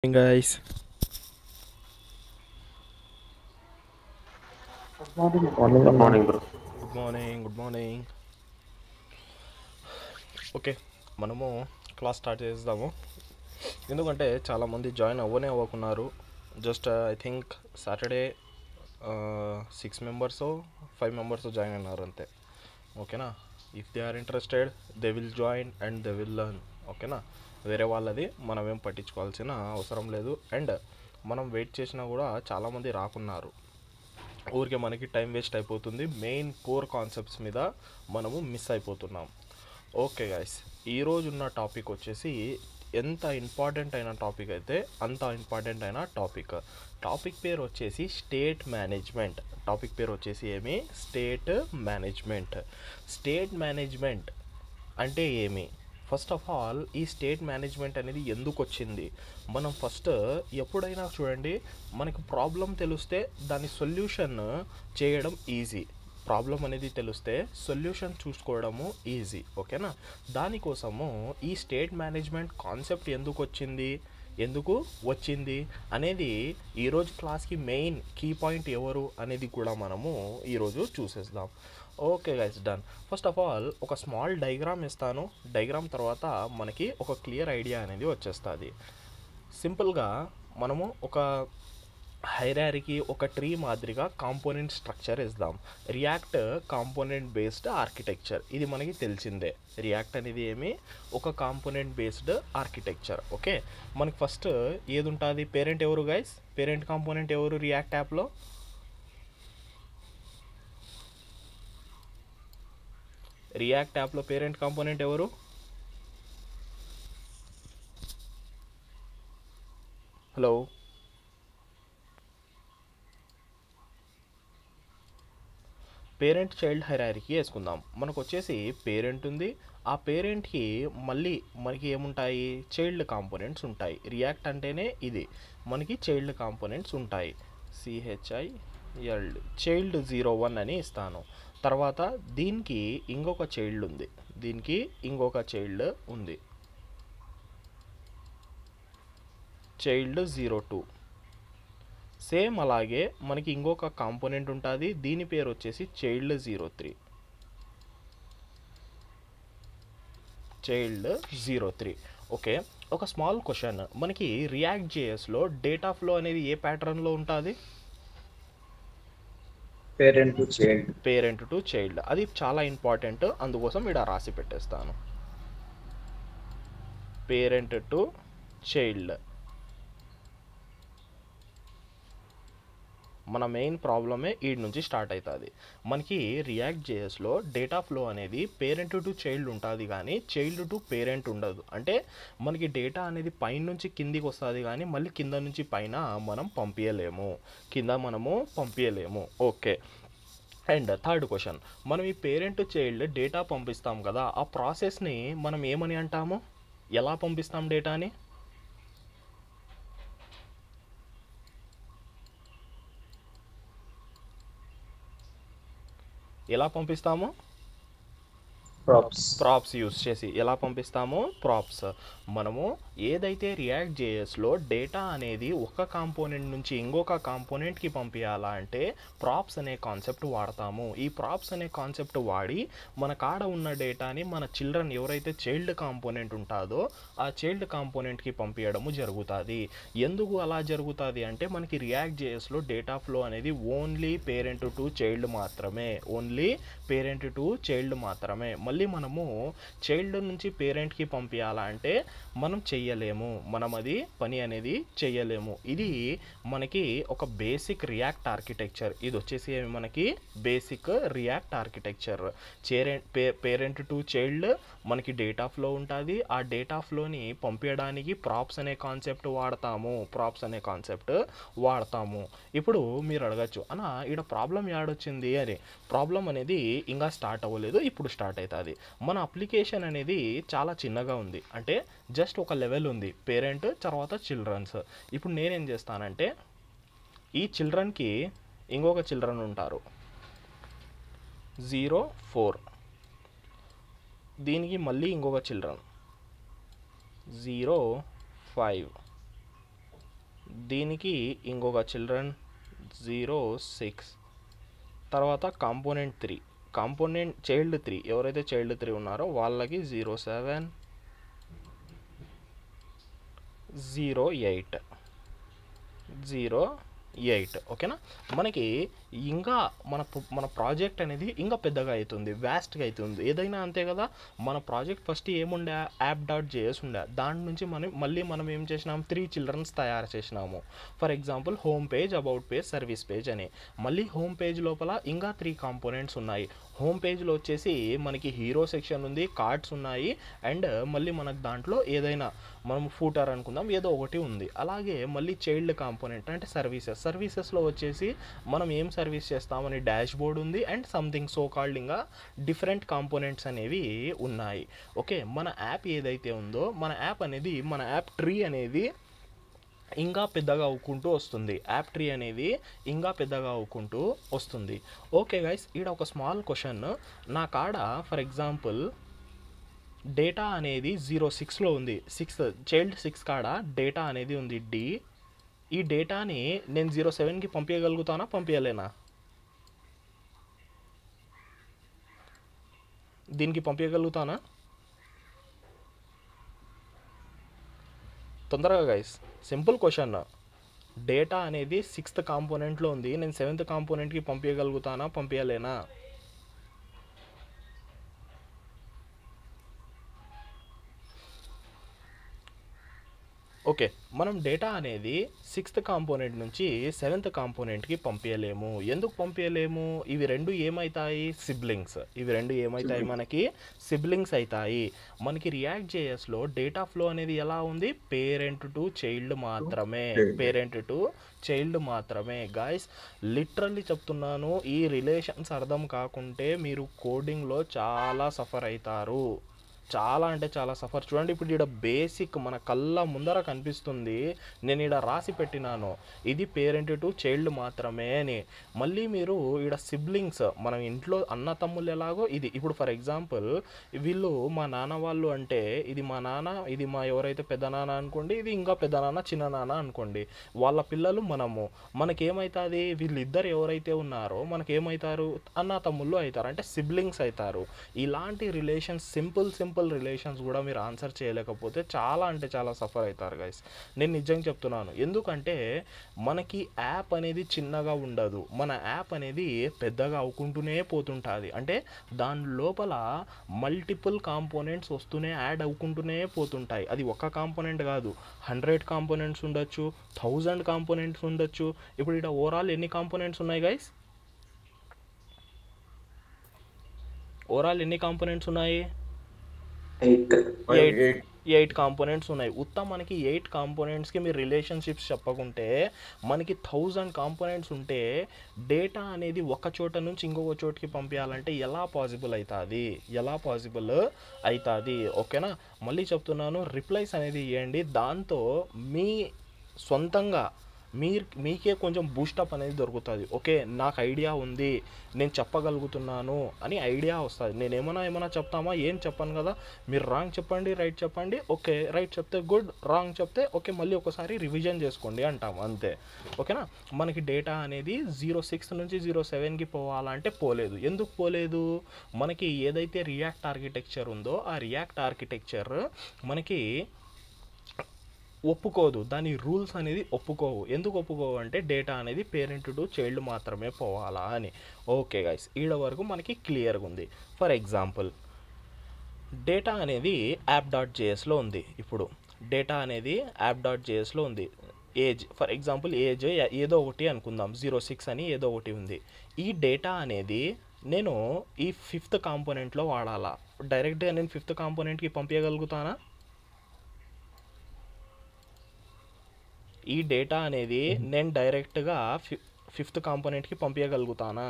Morning, guys. Morning good అన్న. Morning bro. Good morning. Good morning. Okay, మనము class start చేద్దాము. ఎందుకంటే చాలామంది జాయిన్ అవ్వకున్నారు. Just I think Saturday 6 members 5 members join అయినారు అంతే. ఓకేనా? If they are interested they will join and they will learn. ఓకేనా? వేరే వాళ్ళది మనం ఏం పట్టించుకోవాల్సిన అవసరం లేదు. అండ్ మనం వెయిట్ చేసినా కూడా చాలామంది రాకున్నారు. ఊరికే మనకి టైం వేస్ట్ అయిపోతుంది. మెయిన్ కోర్ కాన్సెప్ట్స్ మీద మనము మిస్ అయిపోతున్నాం. ఓకే గాయస్, ఈరోజు ఉన్న టాపిక్ వచ్చేసి ఎంత ఇంపార్టెంట్ అయిన టాపిక్ అయితే అంత ఇంపార్టెంట్ అయిన టాపిక్. టాపిక్ పేరు వచ్చేసి స్టేట్ మేనేజ్మెంట్. టాపిక్ పేరు వచ్చేసి ఏమి? State management. స్టేట్ మేనేజ్మెంట్ అంటే ఏమి? ఫస్ట్ ఆఫ్ ఆల్ ఈ స్టేట్ మేనేజ్మెంట్ అనేది ఎందుకు వచ్చింది? మనం ఫస్ట్ ఎప్పుడైనా చూడండి, మనకు ప్రాబ్లం తెలిస్తే దాని సొల్యూషన్ చేయడం ఈజీ. ప్రాబ్లం అనేది తెలిస్తే సొల్యూషన్ చూసుకోవడము ఈజీ. ఓకేనా? దానికోసము ఈ స్టేట్ మేనేజ్మెంట్ కాన్సెప్ట్ ఎందుకు వచ్చింది అనేది ఈరోజు క్లాస్కి మెయిన్ కీ పాయింట్ ఎవరు అనేది కూడా మనము ఈరోజు చూసేద్దాం. Okay guys, done. First of all ఒక స్మాల్ డయాగ్రామ్ ఇస్తాను. డయాగ్రామ్ తర్వాత మనకి ఒక క్లియర్ ఐడియా అనేది వచ్చేస్తుంది. సింపుల్గా మనము ఒక హైరార్కీ, ఒక ట్రీ మాదిరిగా కాంపోనెంట్ స్ట్రక్చర్ ఇద్దాం. రియాక్ట్ కాంపోనెంట్ బేస్డ్ ఆర్కిటెక్చర్, ఇది మనకి తెలిసిందే. రియాక్ట్ అనేది ఏమి? ఒక కాంపోనెంట్ బేస్డ్ ఆర్కిటెక్చర్. ఓకే, మనకి ఫస్ట్ ఏది ఉంటుంది? పేరెంట్ ఎవరు గైస్? పేరెంట్ కాంపోనెంట్ ఎవరు రియాక్ట్ యాప్లో? రియాక్ట్ యాప్లో పేరెంట్ కాంపోనెంట్ ఎవరు? హలో, పేరెంట్ చైల్డ్ హైరార్కీ వేసుకుందాం. మనకు వచ్చేసి పేరెంట్ ఉంది. ఆ పేరెంట్కి మళ్ళీ మనకి ఏముంటాయి? చైల్డ్ కాంపోనెంట్స్ ఉంటాయి. రియాక్ట్ అంటేనే ఇది, మనకి చైల్డ్ కాంపోనెంట్స్ ఉంటాయి. చైల్డ్ 01 అని ఇస్తాను. తర్వాత దీనికి ఇంకొక చైల్డ్ ఉంది, దీనికి ఇంకొక చైల్డ్ ఉంది, చైల్డ్ 02. సేమ్ అలాగే మనకి ఇంకొక కాంపోనెంట్ ఉంటుంది, దీని పేరు వచ్చేసి చైల్డ్ 03. చైల్డ్ 03. ఓకే, ఒక స్మాల్ క్వశ్చన్. మనకి రియాక్ట్ జేఎస్లో డేటా ఫ్లో అనేది ఏ ప్యాటర్న్లో ఉంటుంది? Parent to child. Parent to child. అది చాలా ఇంపార్టెంట్, అందుకోసం ఇక్కడ రాసి పెట్టేస్తాను. Parent to child. మన మెయిన్ ప్రాబ్లమే ఈ నుంచి స్టార్ట్ అవుతుంది. మనకి రియాక్ట్ జేఎస్లో డేటా ఫ్లో అనేది పేరెంట్ టు చైల్డ్ ఉంటుంది, కానీ చైల్డ్ టు పేరెంట్ ఉండదు. అంటే మనకి డేటా అనేది పైన నుంచి కిందికి వస్తుంది, కానీ మళ్ళీ కింద నుంచి పైన మనం పంపించలేము. Okay, and third question. మనం ఈ పేరెంట్ చైల్డ్ డేటా పంపిస్తాం కదా, ఆ ప్రాసెస్ని మనం ఏమని అంటాము? ఎలా పంపిస్తాం డేటాని? ఎలా పంపిస్తాము? ప్రాప్స్ యూస్ చేసి ఎలా పంపిస్తాము? ప్రాప్స్. మనము ఏదైతే రియాక్ట్ జేఎస్లో డేటా అనేది ఒక కాంపోనెంట్ నుంచి ఇంకొక కాంపోనెంట్కి పంపించాలా అంటే ప్రాప్స్ అనే కాన్సెప్ట్ వాడతాము. ఈ ప్రాప్స్ అనే కాన్సెప్ట్ వాడి మన కాడ ఉన్న డేటాని మన చిల్డ్రన్ ఎవరైతే చైల్డ్ కాంపోనెంట్ ఉంటుందో ఆ చైల్డ్ కాంపోనెంట్కి పంపించడము జరుగుతుంది. ఎందుకు అలా జరుగుతుంది అంటే మనకి రియాక్ట్ జేఎస్లో డేటా ఫ్లో అనేది ఓన్లీ పేరెంట్ టు చైల్డ్ మాత్రమే. మళ్ళీ మనము చైల్డ్ నుంచి పేరెంట్కి పంపించాలంటే మనం చెయ్యలేము, మనం అది పని అనేది చెయ్యలేము. ఇది మనకి ఒక బేసిక్ రియాక్ట్ ఆర్కిటెక్చర్. ఇది వచ్చేసి మనకి basic react architecture. Parent to child మనకి డేటా ఫ్లో ఉంటుంది. ఆ డేటా ఫ్లోని పంపించడానికి ప్రాప్స్ అనే కాన్సెప్ట్ వాడతాము. ఇప్పుడు మీరు అడగచ్చు, అన్న ఇక్కడ ప్రాబ్లం యాడొచ్చింది అని. ప్రాబ్లం అనేది ఇంకా స్టార్ట్ అవ్వలేదు, ఇప్పుడు స్టార్ట్ అవుతుంది. మన అప్లికేషన్ అనేది చాలా చిన్నగా ఉంది. అంటే జస్ట్ ఒక లెవెల్ ఉంది, పేరెంట్ తర్వాత చిల్డ్రన్స్. ఇప్పుడు నేనేం చేస్తానంటే ఈ చిల్డ్రన్కి ఇంకొక చిల్డ్రన్ ఉంటారు 04, దీనికి మళ్ళీ ఇంకొక చిల్డ్రన్ 05, దీనికి ఇంకొక చిల్డ్రన్ 0 6, తర్వాత కాంపోనెంట్ 3, కాంపోనెంట్ చైల్డ్ 3, ఎవరైతే చైల్డ్ 3 ఉన్నారో వాళ్ళకి 0 7 0 8 0 8. ఓకేనా? మనకి ఇంకా మన ప్రాజెక్ట్ అనేది ఇంకా పెద్దగా అవుతుంది, వ్యాస్ట్గా అవుతుంది. ఏదైనా అంతే కదా, మన ప్రాజెక్ట్ ఫస్ట్ ఏముండే, యాప్ డాట్ జేఎస్ ఉండే, దాని నుంచి మనం ఏం చేసినాం, 3 చిల్డ్రన్స్ తయారు చేసినాము. For example home page, about page, service page అని. మళ్ళీ హోమ్ పేజ్ లోపల ఇంకా 3 కాంపోనెంట్స్ ఉన్నాయి. హోమ్ పేజ్లో వచ్చేసి మనకి హీరో సెక్షన్ ఉంది, కార్డ్స్ ఉన్నాయి, అండ్ మళ్ళీ మనకు దాంట్లో ఏదైనా మనం ఫూటర్ అనుకుందాం ఏదో ఒకటి ఉంది. అలాగే మళ్ళీ చైల్డ్ కాంపోనెంట్ అంటే సర్వీసెస్లో వచ్చేసి మనం ఏం సర్వీస్ చేస్తామని డాష్ బోర్డ్ ఉంది, అండ్ సంథింగ్ సో కాల్డ్ ఇంకా డిఫరెంట్ కాంపోనెంట్స్ అనేవి ఉన్నాయి. ఓకే, మన యాప్ ఏదైతే ఉందో మన యాప్ ట్రీ అనేది ఇంకా పెద్దగా అవ్వుకుంటూ వస్తుంది. యాప్ ట్రీ అనేది ఇంకా పెద్దగా అవ్వుకుంటూ వస్తుంది. ఓకే గైస్, ఈడ ఒక స్మాల్ క్వశ్చన్. నా కాడ ఫర్ ఎగ్జాంపుల్ డేటా అనేది 06లో ఉంది, చైల్డ్ 6 కాడ డేటా అనేది ఉంది డి. ఈ డేటాని నేను 07కి పంపించగలుగుతానా, పంపించలేనా? దీనికి పంపించగలుగుతానా? తొందరగా గైస్, సింపుల్ క్వశ్చన్. డేటా అనేది 6th కాంపోనెంట్లో ఉంది, నేను 7th కాంపోనెంట్కి పంపించగలుగుతానా, పంపించలేనా? ఓకే, మనం డేటా అనేది 6th కాంపోనెంట్ నుంచి 7th కాంపోనెంట్కి పంపించలేము. ఎందుకు పంపించలేము? ఇవి రెండు ఏమవుతాయి, సిబ్లింగ్స్. ఇవి రెండు ఏమవుతాయి, మనకి సిబ్లింగ్స్ అవుతాయి. మనకి రియాక్ట్ జేఎస్లో డేటా ఫ్లో అనేది ఎలా ఉంది, పేరెంట్ టు చైల్డ్ మాత్రమే, పేరెంట్ టు చైల్డ్ మాత్రమే. గాయస్ లిటరల్లీ చెప్తున్నాను, ఈ రిలేషన్స్ అర్థం కాకుంటే మీరు కోడింగ్లో చాలా సఫర్ అవుతారు, చాలా అంటే చాలా సఫర్. చూడండి, ఇప్పుడు ఇక్కడ బేసిక్ మన కళ్ళ ముందర కనిపిస్తుంది, నేను ఇక్కడ రాసి పెట్టినాను ఇది పేరెంట్ టు చైల్డ్ మాత్రమే అని. మళ్ళీ మీరు ఇక్కడ సిబ్లింగ్స్, మనం ఇంట్లో అన్న తమ్ముళ్ళు ఎలాగో ఇది. ఇప్పుడు ఫర్ ఎగ్జాంపుల్ వీళ్ళు మా నాన్న వాళ్ళు అంటే ఇది మా నాన్న, ఇది మా ఎవరైతే పెద్ద నాన్న అనుకోండి, ఇది ఇంకా పెద్ద నాన్న చిన్న నాన్న అనుకోండి, వాళ్ళ పిల్లలు మనము. మనకేమవుతుంది, వీళ్ళిద్దరు ఎవరైతే ఉన్నారో మనకేమవుతారు, అన్న తమ్ముళ్ళు అవుతారు, అంటే సిబ్లింగ్స్ అవుతారు. ఇలాంటి రిలేషన్స్, సింపుల్ రిలేషన్స్ కూడా మీరు ఆన్సర్ చేయలేకపోతే చాలా అంటే చాలా సఫర్ అవుతారు గైస్. నేను నిజంగా చెప్తున్నాను. ఎందుకంటే మనకి యాప్ అనేది చిన్నగా ఉండదు, మన యాప్ అనేది పెద్దగా అవ్వుకుంటూనే పోతుంటుంది. అంటే దాని లోపల మల్టిపుల్ కాంపోనెంట్స్ వస్తూనే యాడ్ అవ్వుకుంటూనే పోతుంటాయి. అది ఒక్క కాంపోనెంట్ కాదు, 100 కాంపోనెంట్స్ ఉండొచ్చు, 1000 కాంపోనెంట్స్ ఉండొచ్చు. ఇప్పుడు ఇక్కడ ఓవరాల్ ఎన్ని కాంపోనెంట్స్ ఉన్నాయి గైస్? ఓవరాల్ ఎన్ని కాంపోనెంట్స్ ఉన్నాయి? 8 కాంపోనెంట్స్ ఉన్నాయి. మనకి 8 కాంపోనెంట్స్కి మీరు రిలేషన్షిప్స్ చెప్పకుంటే మనకి 1000 కాంపోనెంట్స్ ఉంటే డేటా అనేది ఒక చోట నుంచి ఇంకొక చోటుకి పంపించాలంటే ఎలా పాసిబుల్ అవుతుంది? ఓకేనా? మళ్ళీ చెప్తున్నాను, రిప్లైస్ అనేది ఇవ్వండి. దాంతో మీ సొంతంగా మీకే కొంచెం బూస్టప్ అనేది దొరుకుతుంది. ఓకే, నాకు ఐడియా ఉంది, నేను చెప్పగలుగుతున్నాను అని ఐడియా వస్తుంది. నేను ఏమైనా చెప్తామా, ఏం చెప్పాను కదా, మీరు రాంగ్ చెప్పండి, రైట్ చెప్పండి. ఓకే, రైట్ చెప్తే గుడ్, రాంగ్ చెప్తే ఓకే, మళ్ళీ ఒకసారి రివిజన్ చేసుకోండి అంటాము, అంతే. ఓకేనా? మనకి డేటా అనేది 06 నుంచి 07కి పోవాలంటే పోలేదు. ఎందుకు పోలేదు? మనకి ఏదైతే రియాక్ట్ ఆర్కిటెక్చర్ ఉందో ఆ రియాక్ట్ ఆర్కిటెక్చర్ మనకి ఒప్పుకోదు, దాని రూల్స్ అనేది ఒప్పుకోవు. ఎందుకు ఒప్పుకోవు అంటే డేటా అనేది పేరెంట్ టు చైల్డ్ మాత్రమే పోవాలా అని. ఓకే గైస్, ఈడ వరకు మనకి క్లియర్గా ఉంది. ఫర్ ఎగ్జాంపుల్ డేటా అనేది యాప్ డాట్ జేఎస్లో ఉంది. ఇప్పుడు డేటా అనేది యాప్ డాట్ జేఎస్లో ఉంది. ఏజ్, ఫర్ ఎగ్జాంపుల్ ఏజ్ ఏదో ఒకటి అనుకుందాం, 06 అని ఏదో ఒకటి ఉంది. ఈ డేటా అనేది నేను ఈ 5th కాంపోనెంట్లో వాడాలా? డైరెక్ట్గా నేను 5th కాంపోనెంట్కి పంపించగలుగుతానా? ఈ డేటా అనేది నేను డైరెక్ట్గా 5th కాంపోనెంట్కి పంపించగలుగుతానా?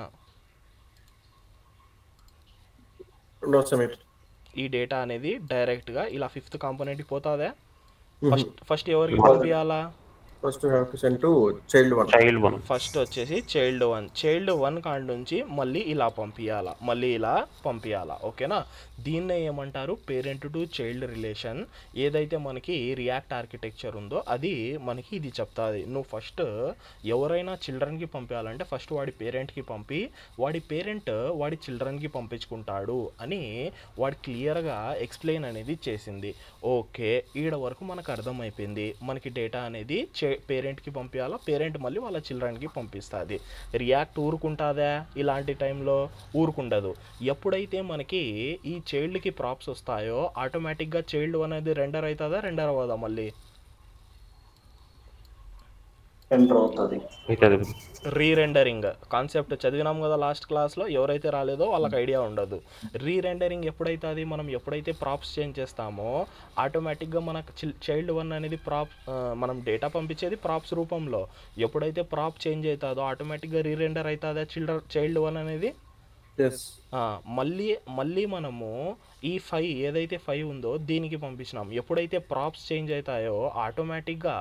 ఈ డేటా అనేది డైరెక్ట్గా ఇలా 5th కాంపోనెంట్కి పోతుందా? ఫస్ట్ ఎవరికి పంపించాలా? First you have to send to child 1. child 1. First వచ్చేసి చైల్డ్ వన్ కాడ నుంచి మళ్ళీ ఇలా పంపించాలా ఓకేనా. దీన్నే ఏమంటారు, పేరెంట్ టు చైల్డ్ రిలేషన్. ఏదైతే మనకి రియాక్ట్ ఆర్కిటెక్చర్ ఉందో అది మనకి ఇది చెప్తుంది. నువ్వు ఫస్ట్ ఎవరైనా చిల్డ్రన్కి పంపించాలంటే ఫస్ట్ వాడి పేరెంట్కి పంపి వాడి పేరెంట్ వాడి చిల్డ్రన్కి పంపించుకుంటాడు అని వాడు క్లియర్గా ఎక్స్ప్లెయిన్ అనేది చేసింది. ఓకే, ఈడ వరకు మనకు అర్థమైపోయింది. మనకి డేటా అనేది పేరెంట్కి పంపించాలా, పేరెంట్ మళ్ళీ వాళ్ళ చిల్డ్రన్కి పంపిస్తుంది. రియాక్ట్ ఊరుకుంటుందా ఇలాంటి టైంలో? ఊరుకుండదు. ఎప్పుడైతే మనకి ఈ చైల్డ్కి ప్రాప్స్ వస్తాయో ఆటోమేటిక్గా చైల్డ్ అనేది రెండర్ అవ్వదా? మళ్ళీ ఎంటర్ అవుతుంది. రీరెండరింగ్ కాన్సెప్ట్ చదివినాం కదా లాస్ట్ క్లాస్లో. ఎవరైతే రాలేదో వాళ్ళకి ఐడియా ఉండదు. రీరెండరింగ్ ఎప్పుడైతుంది, మనం ఎప్పుడైతే ప్రాప్స్ చేంజ్ చేస్తామో ఆటోమేటిక్గా మనకు చైల్డ్ 1 అనేది మనం డేటా పంపించేది ప్రాప్స్ రూపంలో. ఎప్పుడైతే ప్రాప్ చేంజ్ అవుతుందో ఆటోమేటిక్గా రీరెండర్ అవుతుందా చైల్డ్ 1 అనేది? మళ్ళీ మనము ఈ 5 ఏదైతే 5 ఉందో దీనికి పంపించినాం. ఎప్పుడైతే ప్రాప్స్ చేంజ్ అవుతాయో ఆటోమేటిక్గా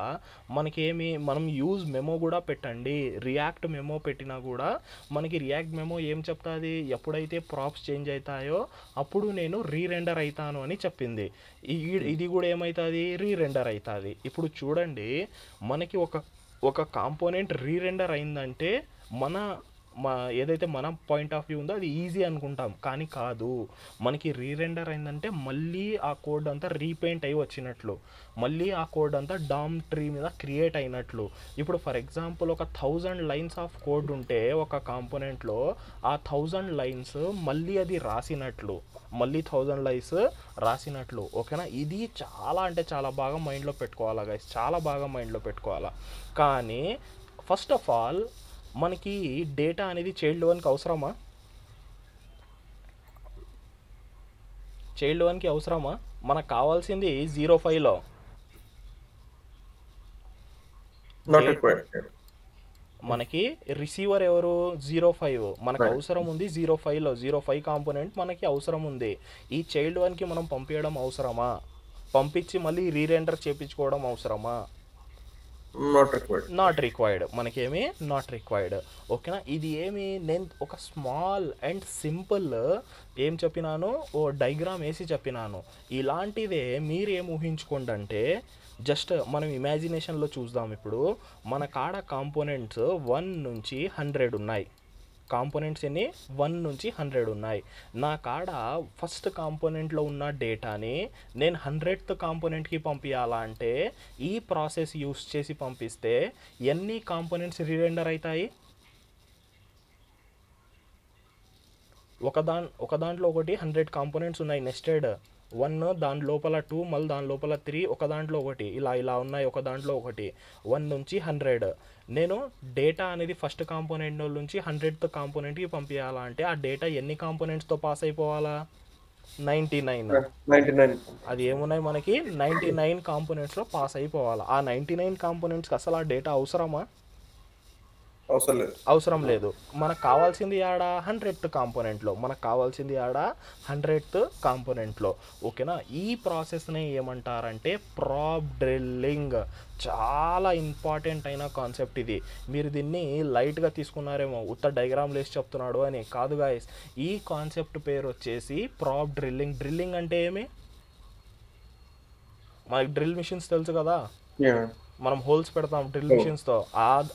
మనం యూజ్ మెమో కూడా పెట్టండి, రియాక్ట్ మెమో పెట్టినా కూడా మనకి రియాక్ట్ మెమో ఏం చెప్తుంది, ఎప్పుడైతే ప్రాప్స్ చేంజ్ అవుతాయో అప్పుడు నేను రీరెండర్ అవుతాను అని చెప్పింది. ఇది కూడా ఏమవుతుంది, రీరెండర్ అవుతుంది. ఇప్పుడు చూడండి, మనకి ఒక కాంపోనెంట్ రీరెండర్ అయిందంటే ఏదైతే మన పాయింట్ ఆఫ్ వ్యూ ఉందో అది ఈజీ అనుకుంటాం, కానీ కాదు. మనకి రీరెండర్ అయిందంటే మళ్ళీ ఆ కోడ్ అంతా రీపెయింట్ అయ్యి వచ్చినట్లు, మళ్ళీ ఆ కోడ్ అంతా డామ్ ట్రీ మీద క్రియేట్ అయినట్లు. ఇప్పుడు ఫర్ ఎగ్జాంపుల్ ఒక 1000 లైన్స్ ఆఫ్ కోడ్ ఉంటే ఒక కాంపోనెంట్లో ఆ 1000 లైన్స్ మళ్ళీ అది రాసినట్లు, మళ్ళీ 1000 లైన్స్ రాసినట్లు. ఓకేనా. ఇది చాలా అంటే చాలా బాగా మైండ్లో పెట్టుకోవాలా గైస్, చాలా బాగా మైండ్లో పెట్టుకోవాలా. కానీ ఫస్ట్ ఆఫ్ ఆల్ మనకి డేటా అనేది చైల్డ్ 1కి అవసరమా? చైల్డ్ 1కి అవసరమా? మనకు కావాల్సింది 05లో మనకి రిసీవర్ ఎవరు? 05. మనకు అవసరం ఉంది 05లో, 05 కాంపోనెంట్ మనకి అవసరం ఉంది. ఈ చైల్డ్ 1కి మనం పంపించడం అవసరమా? పంపించి మళ్ళీ రీరెండర్ చేయించుకోవడం అవసరమా? Not required. మనకేమి నాట్ రిక్వైర్డ్. ఓకేనా. ఇది నేను ఒక స్మాల్ అండ్ సింపుల్ ఏం చెప్పినాను, ఓ డయాగ్రామ్ వేసి చెప్పినాను. ఇలాంటిదే మీరు ఏం ఊహించుకోండి అంటే, జస్ట్ మనం ఇమాజినేషన్లో చూద్దాం. ఇప్పుడు మన కాడ కాంపోనెంట్స్ 1 నుంచి 100 ఉన్నాయి. కాంపోనెంట్స్ ఎన్ని? 1 నుంచి 100 ఉన్నాయి. నా కాడ ఫస్ట్ కాంపోనెంట్లో ఉన్న డేటాని నేను 100th కాంపోనెంట్కి పంపించాలా అంటే ఈ ప్రాసెస్ యూస్ చేసి పంపిస్తే ఎన్ని కాంపోనెంట్స్ రీరెండర్ అవుతాయి? ఒక దాంట్లో ఒకటి 100 కాంపోనెంట్స్ ఉన్నాయి నెస్టెడ్. 1 దాని లోపల 2 మళ్ళీ దాని లోపల 3 ఒక దాంట్లో ఒకటి ఇలా ఉన్నాయి, ఒక దాంట్లో ఒకటి. 1 నుంచి 100 నేను డేటా అనేది ఫస్ట్ కాంపోనెంట్ నుంచి 100th కాంపోనెంట్కి పంపించాలా అంటే ఆ డేటా ఎన్ని కాంపోనెంట్స్తో పాస్ అయిపోవాలా? 99. అది ఏమున్నాయి మనకి 99 కాంపోనెంట్స్లో పాస్ అయిపోవాలా. ఆ 99 కాంపోనెంట్స్కి అసలు ఆ డేటా అవసరమా? అవసరం లేదు. మనకు కావాల్సింది ఆడ 100th కాంపోనెంట్లో, మనకు కావాల్సింది ఆడ 100th కాంపోనెంట్లో. ఓకేనా. ఈ ప్రాసెస్ని ఏమంటారంటే ప్రాప్ డ్రిల్లింగ్. చాలా ఇంపార్టెంట్ అయిన కాన్సెప్ట్ ఇది. మీరు దీన్ని లైట్గా తీసుకున్నారేమో, ఉత్త డయాగ్రామ్లు వేసి చెప్తున్నాడు అని. కాదు గాయస్, ఈ కాన్సెప్ట్ పేరు వచ్చేసి ప్రాప్ డ్రిల్లింగ్. డ్రిల్లింగ్ అంటే ఏమి? మనకి డ్రిల్ మిషన్స్ తెలుసు కదా, మనం హోల్స్ పెడతాం డ్రిల్ మిషన్స్తో.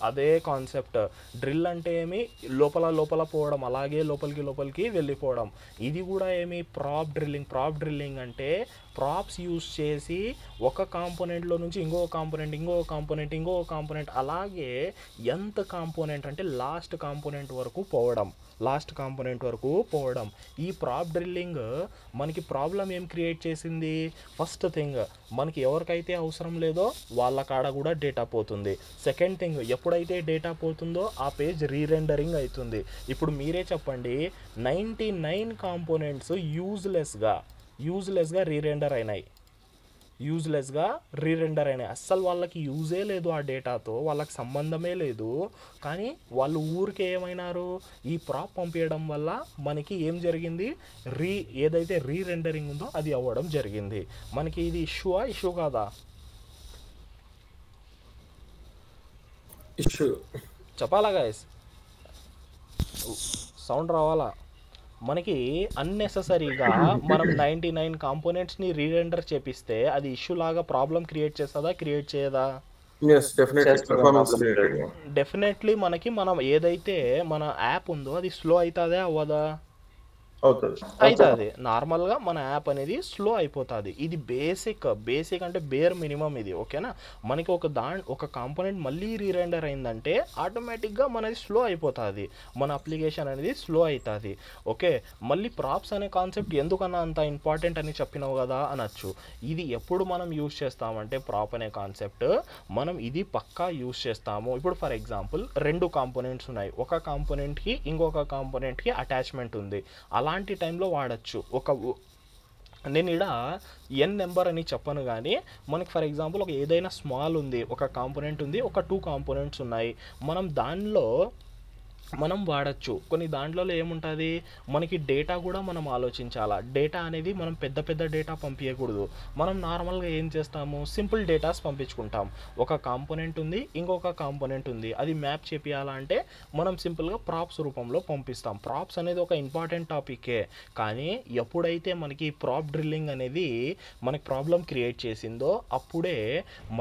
అదే కాన్సెప్ట్. డ్రిల్ అంటే ఏమి? లోపల పోవడం, అలాగే లోపలికి వెళ్ళిపోవడం. ఇది కూడా ఏమి? ప్రాప్ డ్రిల్లింగ్. ప్రాప్ డ్రిల్లింగ్ అంటే ప్రాప్స్ యూస్ చేసి ఒక కాంపోనెంట్లో నుంచి ఇంకో కాంపోనెంట్ అలాగే ఎంత కాంపోనెంట్ అంటే లాస్ట్ కాంపోనెంట్ వరకు పోవడం. ఈ ప్రాప్ డ్రిల్లింగ్ మనకి ప్రాబ్లం ఏం క్రియేట్ చేసింది? ఫస్ట్ థింగ్, మనకి ఎవరికైతే అవసరం లేదో వాళ్ళ కాడ కూడా డేటా పోతుంది. సెకండ్ థింగ్, ఎప్పుడైతే డేటా పోతుందో ఆ పేజ్ రీరెండరింగ్ అవుతుంది. ఇప్పుడు మీరే చెప్పండి, 99 కాంపోనెంట్స్ యూజ్లెస్గా రీరెండర్ అయినాయి. అస్సలు వాళ్ళకి యూజే లేదు, ఆ డేటాతో వాళ్ళకి సంబంధమే లేదు. కానీ వాళ్ళు ఊరికే ఏమైనారు, ఈ ప్రాప్ పంపించడం వల్ల మనకి ఏం జరిగింది? ఏదైతే రీరెండరింగ్ ఉందో అది అవ్వడం జరిగింది. మనకి ఇది ఇష్యూ కాదా? ఇష్యూ. చెప్పాలా గైస్, సౌండ్ రావాలా. మనకి అన్నెసెసరీగా మనం 99 కాంపోనెంట్స్ని రీరెండర్ చేపిస్తే అది ఇష్యూ లాగా ప్రాబ్లం క్రియేట్ చేస్తుందా, క్రియేట్ చేయదా? ఎస్ డెఫినెట్లీ చేస్తుంది పర్ఫార్మెన్స్ ప్రాబ్లం రిలేటెడ్. డెఫినెట్లీ మనకి మనం ఏదైతే మన యాప్ ఉందో అది స్లో అవుతుందా అవ్వదా? అవుతుంది. అవుతుంది. నార్మల్గా మన యాప్ అనేది స్లో అయిపోతుంది. ఇది బేసిక్ అంటే బేర్ మినిమం ఇది, ఓకేనా. మనకి ఒక కాంపోనెంట్ మళ్ళీ రీరెండర్ అయిందంటే ఆటోమేటిక్గా మనది స్లో అయిపోతుంది, మన అప్లికేషన్ అనేది స్లో అవుతుంది. ఓకే, మళ్ళీ ప్రాప్స్ అనే కాన్సెప్ట్ ఎందుకన్నా అంత ఇంపార్టెంట్ అని చెప్పినావు కదా అనొచ్చు. ఇది ఎప్పుడు మనం యూజ్ చేస్తామంటే ప్రాప్ అనే కాన్సెప్ట్ మనం ఇది పక్కా యూజ్ చేస్తాము. ఇప్పుడు ఫర్ ఎగ్జాంపుల్ 2 కాంపోనెంట్స్ ఉన్నాయి, ఒక కాంపోనెంట్కి ఇంకొక కాంపోనెంట్కి అటాచ్మెంట్ ఉంది. అలాంటి టైంలో వాడచ్చు. నేను ఇక్కడ ఎన్ నెంబర్ అని చెప్పను, కానీ మనకి ఫర్ ఎగ్జాంపుల్ ఏదైనా స్మాల్ ఉంది, ఒక కాంపోనెంట్ ఉంది, ఒక 2 కాంపోనెంట్స్ ఉన్నాయి, మనం వాడచ్చు. కొన్ని దాంట్లో ఏముంటుంది, మనకి డేటా కూడా మనం ఆలోచించాలా. డేటా అనేది మనం పెద్ద డేటా పంపించకూడదు. మనం నార్మల్గా ఏం చేస్తాము, సింపుల్ డేటాస్ పంపించుకుంటాం. ఒక కాంపోనెంట్ ఉంది, ఇంకొక కాంపోనెంట్ ఉంది, అది మ్యాప్ చేపియాలంటే మనం సింపుల్గా ప్రాప్స్ రూపంలో పంపిస్తాం. ప్రాప్స్ అనేది ఒక ఇంపార్టెంట్ టాపికే, కానీ ఎప్పుడైతే మనకి ప్రాప్ డ్రిల్లింగ్ అనేది మనకి ప్రాబ్లం క్రియేట్ చేసిందో అప్పుడే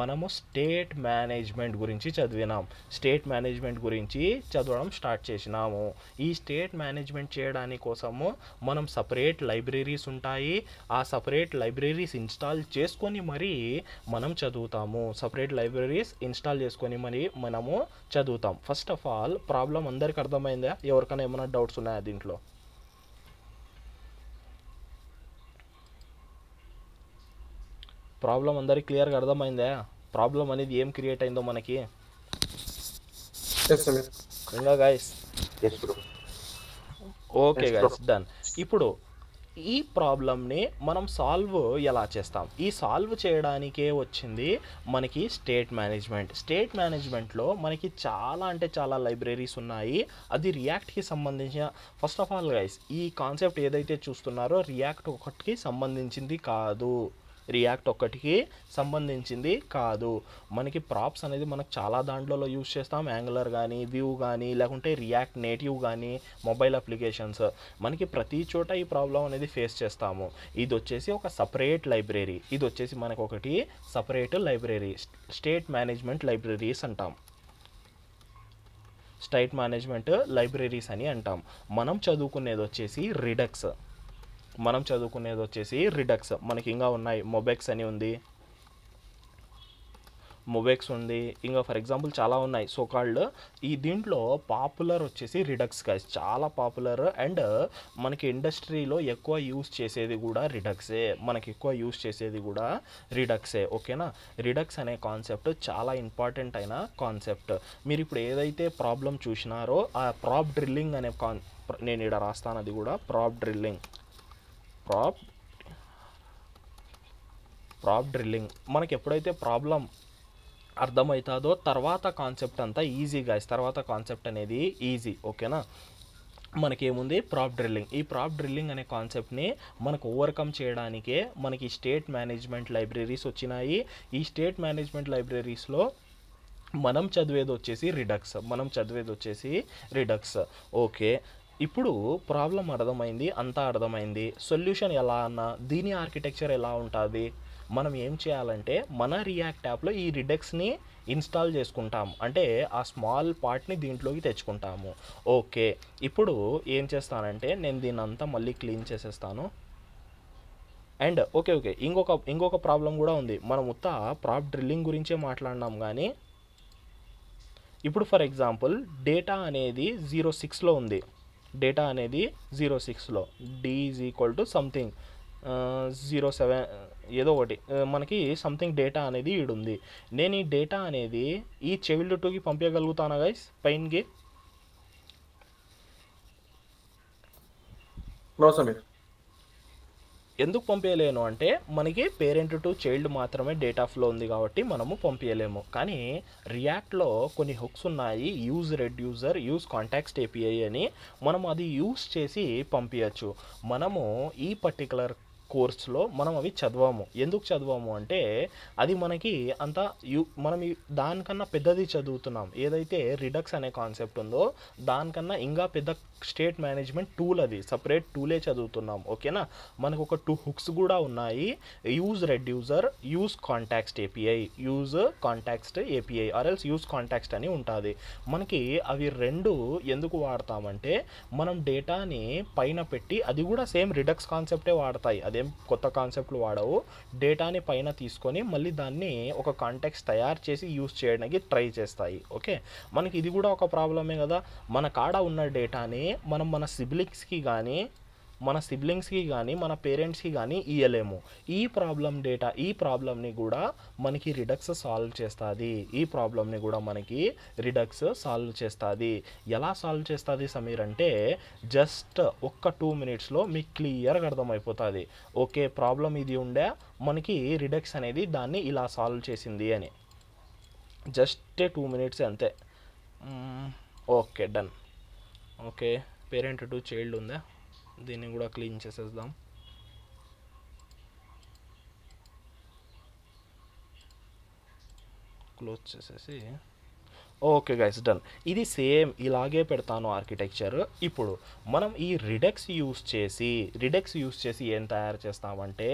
మనము స్టేట్ మేనేజ్మెంట్ గురించి చదివినాం. స్టేట్ మేనేజ్మెంట్ గురించి చదవడం స్టార్ట్ చేసినాము. ఈ స్టేట్ మేనేజ్మెంట్ చేయడానికి కోసము మనం సపరేట్ లైబ్రరీస్ ఉంటాయి. ఆ సపరేట్ లైబ్రరీస్ ఇన్స్టాల్ చేసుకొని మరీ మనం చదువుతాము. సపరేట్ లైబ్రరీస్ ఇన్స్టాల్ చేసుకొని మరి మనము చదువుతాం. ఫస్ట్ ఆఫ్ ఆల్ ప్రాబ్లం అందరికి అర్థమైందా? ఎవరికైనా ఏమైనా డౌట్స్ ఉన్నాయా దీంట్లో? ప్రాబ్లం అందరికి క్లియర్గా అర్థమైందా? ప్రాబ్లం అనేది ఏం క్రియేట్ అయిందో మనకి? ఇంకా గైస్ ఓకే గైస్, డన్. ఇప్పుడు ఈ ప్రాబ్లమ్ని మనం సాల్వ్ ఎలా చేస్తాం? ఈ సాల్వ్ చేయడానికే వచ్చింది మనకి స్టేట్ మేనేజ్మెంట్. స్టేట్ మేనేజ్మెంట్లో మనకి చాలా అంటే చాలా లైబ్రరీస్ ఉన్నాయి. అది రియాక్ట్కి సంబంధించిన, ఫస్ట్ ఆఫ్ ఆల్ గైస్ ఈ కాన్సెప్ట్ ఏదైతే చూస్తున్నారో రియాక్ట్ ఒకటికి సంబంధించింది కాదు. మనకి ప్రాప్స్ అనేది మనకు చాలా దాంట్లో యూజ్ చేస్తాం. యాంగులర్ కానీ, వ్యూ కానీ, లేకుంటే రియాక్ట్ నేటివ్ కానీ, మొబైల్ అప్లికేషన్స్, మనకి ప్రతి చోట ఈ ప్రాబ్లం అనేది ఫేస్ చేస్తాము. ఇది వచ్చేసి ఒక సపరేట్ లైబ్రరీ. ఇది వచ్చేసి మనకు ఒకటి separate library, state management libraries అంటాం. స్టేట్ మేనేజ్మెంట్ లైబ్రరీస్ అని అంటాం. మనం చదువుకునేది వచ్చేసి రిడక్స్. మనకి ఇంకా ఉన్నాయి, మొబెక్స్ అని ఉంది, ఇంకా ఫర్ ఎగ్జాంపుల్ చాలా ఉన్నాయి సో కాల్డ్. ఈ దీంట్లో పాపులర్ వచ్చేసి రిడక్స్ గైస్, చాలా పాపులర్. అండ్ మనకి ఇండస్ట్రీలో ఎక్కువ యూస్ చేసేది కూడా రిడక్సే. ఓకేనా. రిడక్స్ అనే కాన్సెప్ట్ చాలా ఇంపార్టెంట్ అయిన కాన్సెప్ట్. మీరు ఇప్పుడు ఏదైతే ప్రాబ్లం చూసినారో ఆ ప్రాప్ డ్రిల్లింగ్ అనే నేను ఇక్కడ రాస్తాను, అది కూడా ప్రాప్ డ్రిల్లింగ్. మనకి ఎప్పుడైతే ప్రాబ్లం అర్థమవుతుందో తర్వాత కాన్సెప్ట్ అంతా ఈజీ గైస్. తర్వాత కాన్సెప్ట్ అనేది ఈజీ, ఓకేనా. మనకేముంది ప్రాప్ డ్రిల్లింగ్. ఈ ప్రాప్ డ్రిల్లింగ్ అనే కాన్సెప్ట్ని మనకు ఓవర్కమ్ చేయడానికే మనకి స్టేట్ మేనేజ్మెంట్ లైబ్రరీస్ వచ్చినాయి. ఈ స్టేట్ మేనేజ్మెంట్ లైబ్రరీస్లో మనం చదివేది వచ్చేసి రిడక్స్. ఓకే, ఇప్పుడు ప్రాబ్లం అర్థమైంది, అంతా అర్థమైంది. సొల్యూషన్ ఎలా అన్నా, దీని ఆర్కిటెక్చర్ ఎలా ఉంటుంది, మనం ఏం చేయాలంటే మన రియాక్ట్ యాప్లో ఈ రిడక్స్ని ఇన్స్టాల్ చేసుకుంటాం. అంటే ఆ స్మాల్ పార్ట్ని దీంట్లోకి తెచ్చుకుంటాము. ఓకే, ఇప్పుడు ఏం చేస్తానంటే నేను దీన్ని అంతా మళ్ళీ క్లీన్ చేసేస్తాను. అండ్ ఓకే ఇంకొక ప్రాబ్లం కూడా ఉంది. మనం ప్రాప్ డ్రిల్లింగ్ గురించే మాట్లాడినాం, కానీ ఇప్పుడు ఫర్ ఎగ్జాంపుల్ డేటా అనేది 06లో ఉంది. D = సంథింగ్ 07 ఏదో ఒకటి, మనకి సంథింగ్ డేటా అనేది ఈడుంది. నేను ఈ డేటా అనేది ఈ చైల్డ్ 2కి పంపించగలుగుతానా గైస్? పైన్కి ఎందుకు పంపించలేను అంటే మనకి పేరెంట్ టు చైల్డ్ మాత్రమే డేటా ఫ్లో ఉంది కాబట్టి మనము పంపించలేము. కానీ రియాక్ట్లో కొన్ని హుక్స్ ఉన్నాయి, use reducer, use context API అని. మనం అది యూజ్ చేసి పంపించచ్చు. మనము ఈ పర్టికులర్ కోర్స్లో మనం అవి చదవాము. ఎందుకు చదవాము అంటే అది మనకి అంత మనం దానికన్నా పెద్దది చదువుతున్నాం. ఏదైతే రిడక్స్ అనే కాన్సెప్ట్ ఉందో దానికన్నా ఇంకా పెద్ద స్టేట్ మేనేజ్మెంట్ టూల్, అది సపరేట్ టూలే చదువుతున్నాం. ఓకేనా, మనకు ఒక 2 హుక్స్ కూడా ఉన్నాయి. Use reducer, use context API, use context API or else use context అని ఉంటుంది. మనకి అవి రెండు ఎందుకు వాడతామంటే మనం డేటాని పైన పెట్టి, అది కూడా సేమ్ రిడక్స్ కాన్సెప్టే వాడతాయి, అదేం కొత్త కాన్సెప్ట్లు వాడవు. డేటాని పైన తీసుకొని మళ్ళీ దాన్ని ఒక కాంటాక్స్ట్ తయారు చేసి యూజ్ చేయడానికి ట్రై చేస్తాయి. ఓకే, మనకి ఇది కూడా ఒక ప్రాబ్లమే కదా. మన కాడ ఉన్న డేటాని మనం మన సిబ్లింగ్స్కి కానీ మన పేరెంట్స్కి కానీ ఇయ్యలేము. ఈ ప్రాబ్లమ్ని కూడా మనకి రిడక్స్ సాల్వ్ చేస్తుంది. ఎలా సాల్వ్ చేస్తుంది సమీర్ అంటే జస్ట్ ఒక్క 2 మినిట్స్లో మీకు క్లియర్గా అర్థమైపోతుంది. ఓకే, ప్రాబ్లం ఇది ఉండే, మనకి రిడక్స్ అనేది దాన్ని ఇలా సాల్వ్ చేసింది అని. జస్ట్ 2 మినిట్స్ అంతే. Okay, done. Okay, parent to child ఉందా, దీన్ని కూడా క్లీన్ చేసేద్దాం. క్లోజ్ చేసేసి ఓకే గైస్, డన్. ఇది సేమ్ ఇలాగే పెడతాను ఆర్కిటెక్చర్. ఇప్పుడు మనం ఈ రిడక్స్ యూస్ చేసి ఏం తయారు చేస్తామంటే,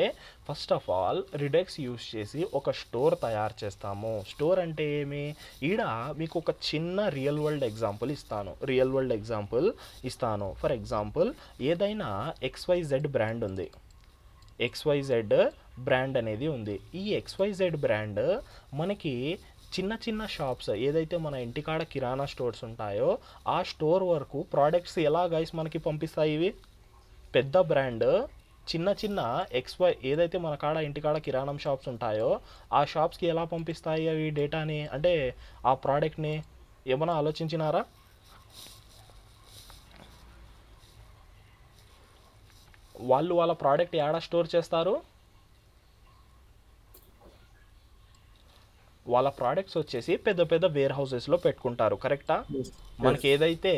first of all redux use చేసి ఒక స్టోర్ తయారు చేస్తాము. స్టోర్ అంటే ఏమి, ఈడ మీకు ఒక చిన్న రియల్ వరల్డ్ ఎగ్జాంపుల్ ఇస్తాను. ఫర్ ఎగ్జాంపుల్, ఏదైనా XYZ బ్రాండ్ ఉంది, XYZ బ్రాండ్ అనేది ఉంది. ఈ XYZ బ్రాండ్ మనకి చిన్న చిన్న షాప్స్, ఏదైతే మన ఇంటికాడ కిరాణా స్టోర్స్ ఉంటాయో ఆ స్టోర్ వరకు ప్రోడక్ట్స్ ఎలా గైస్ మనకి పంపిస్తాయి. ఇవి పెద్ద బ్రాండ్ చిన్న ఏదైతే మన కాడ ఇంటికాడ కిరాణం షాప్స్ ఉంటాయో ఆ షాప్స్కి ఎలా పంపిస్తాయి అవి డేటాని, అంటే ఆ ప్రోడక్ట్ని. ఏమైనా ఆలోచించినారా? వాళ్ళ ప్రోడక్ట్ ఏడ స్టోర్ చేస్తారు? వాళ్ళ ప్రోడక్ట్స్ వచ్చేసి పెద్ద పెద్ద వేర్ హౌసెస్లో పెట్టుకుంటారు. కరెక్టా? మనకి ఏదైతే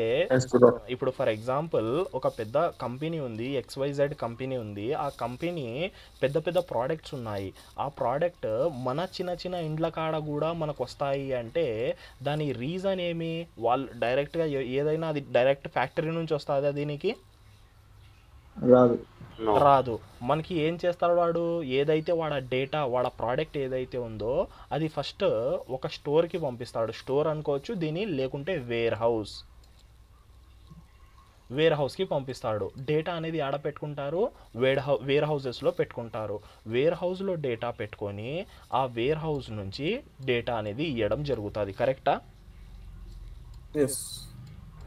ఇప్పుడు ఫర్ ఎగ్జాంపుల్ ఒక పెద్ద కంపెనీ ఉంది, XYZ కంపెనీ ఉంది. ఆ కంపెనీ పెద్ద పెద్ద ప్రోడక్ట్స్ ఉన్నాయి. ఆ ప్రోడక్ట్ మన చిన్న ఇండ్ల కాడ కూడా మనకు వస్తాయి అంటే దాని రీజన్ ఏమి? వాళ్ళు డైరెక్ట్గా ఏదైనా అది డైరెక్ట్ ఫ్యాక్టరీ నుంచి వస్తుందా? దీనికి రాదు. మనకి ఏం చేస్తాడు వాడు, ఏదైతే వాడ ప్రోడక్ట్ ఏదైతే ఉందో అది ఫస్ట్ ఒక స్టోర్కి పంపిస్తాడు. స్టోర్ అనుకోవచ్చు దీని, లేకుంటే వేర్ హౌస్కి పంపిస్తాడు. డేటా అనేది ఆడ పెట్టుకుంటారు, వేర్ హౌసెస్లో పెట్టుకుంటారు. వేర్ హౌస్లో డేటా పెట్టుకొని ఆ వేర్ హౌస్ నుంచి డేటా అనేది ఇవ్వడం జరుగుతుంది. కరెక్టా?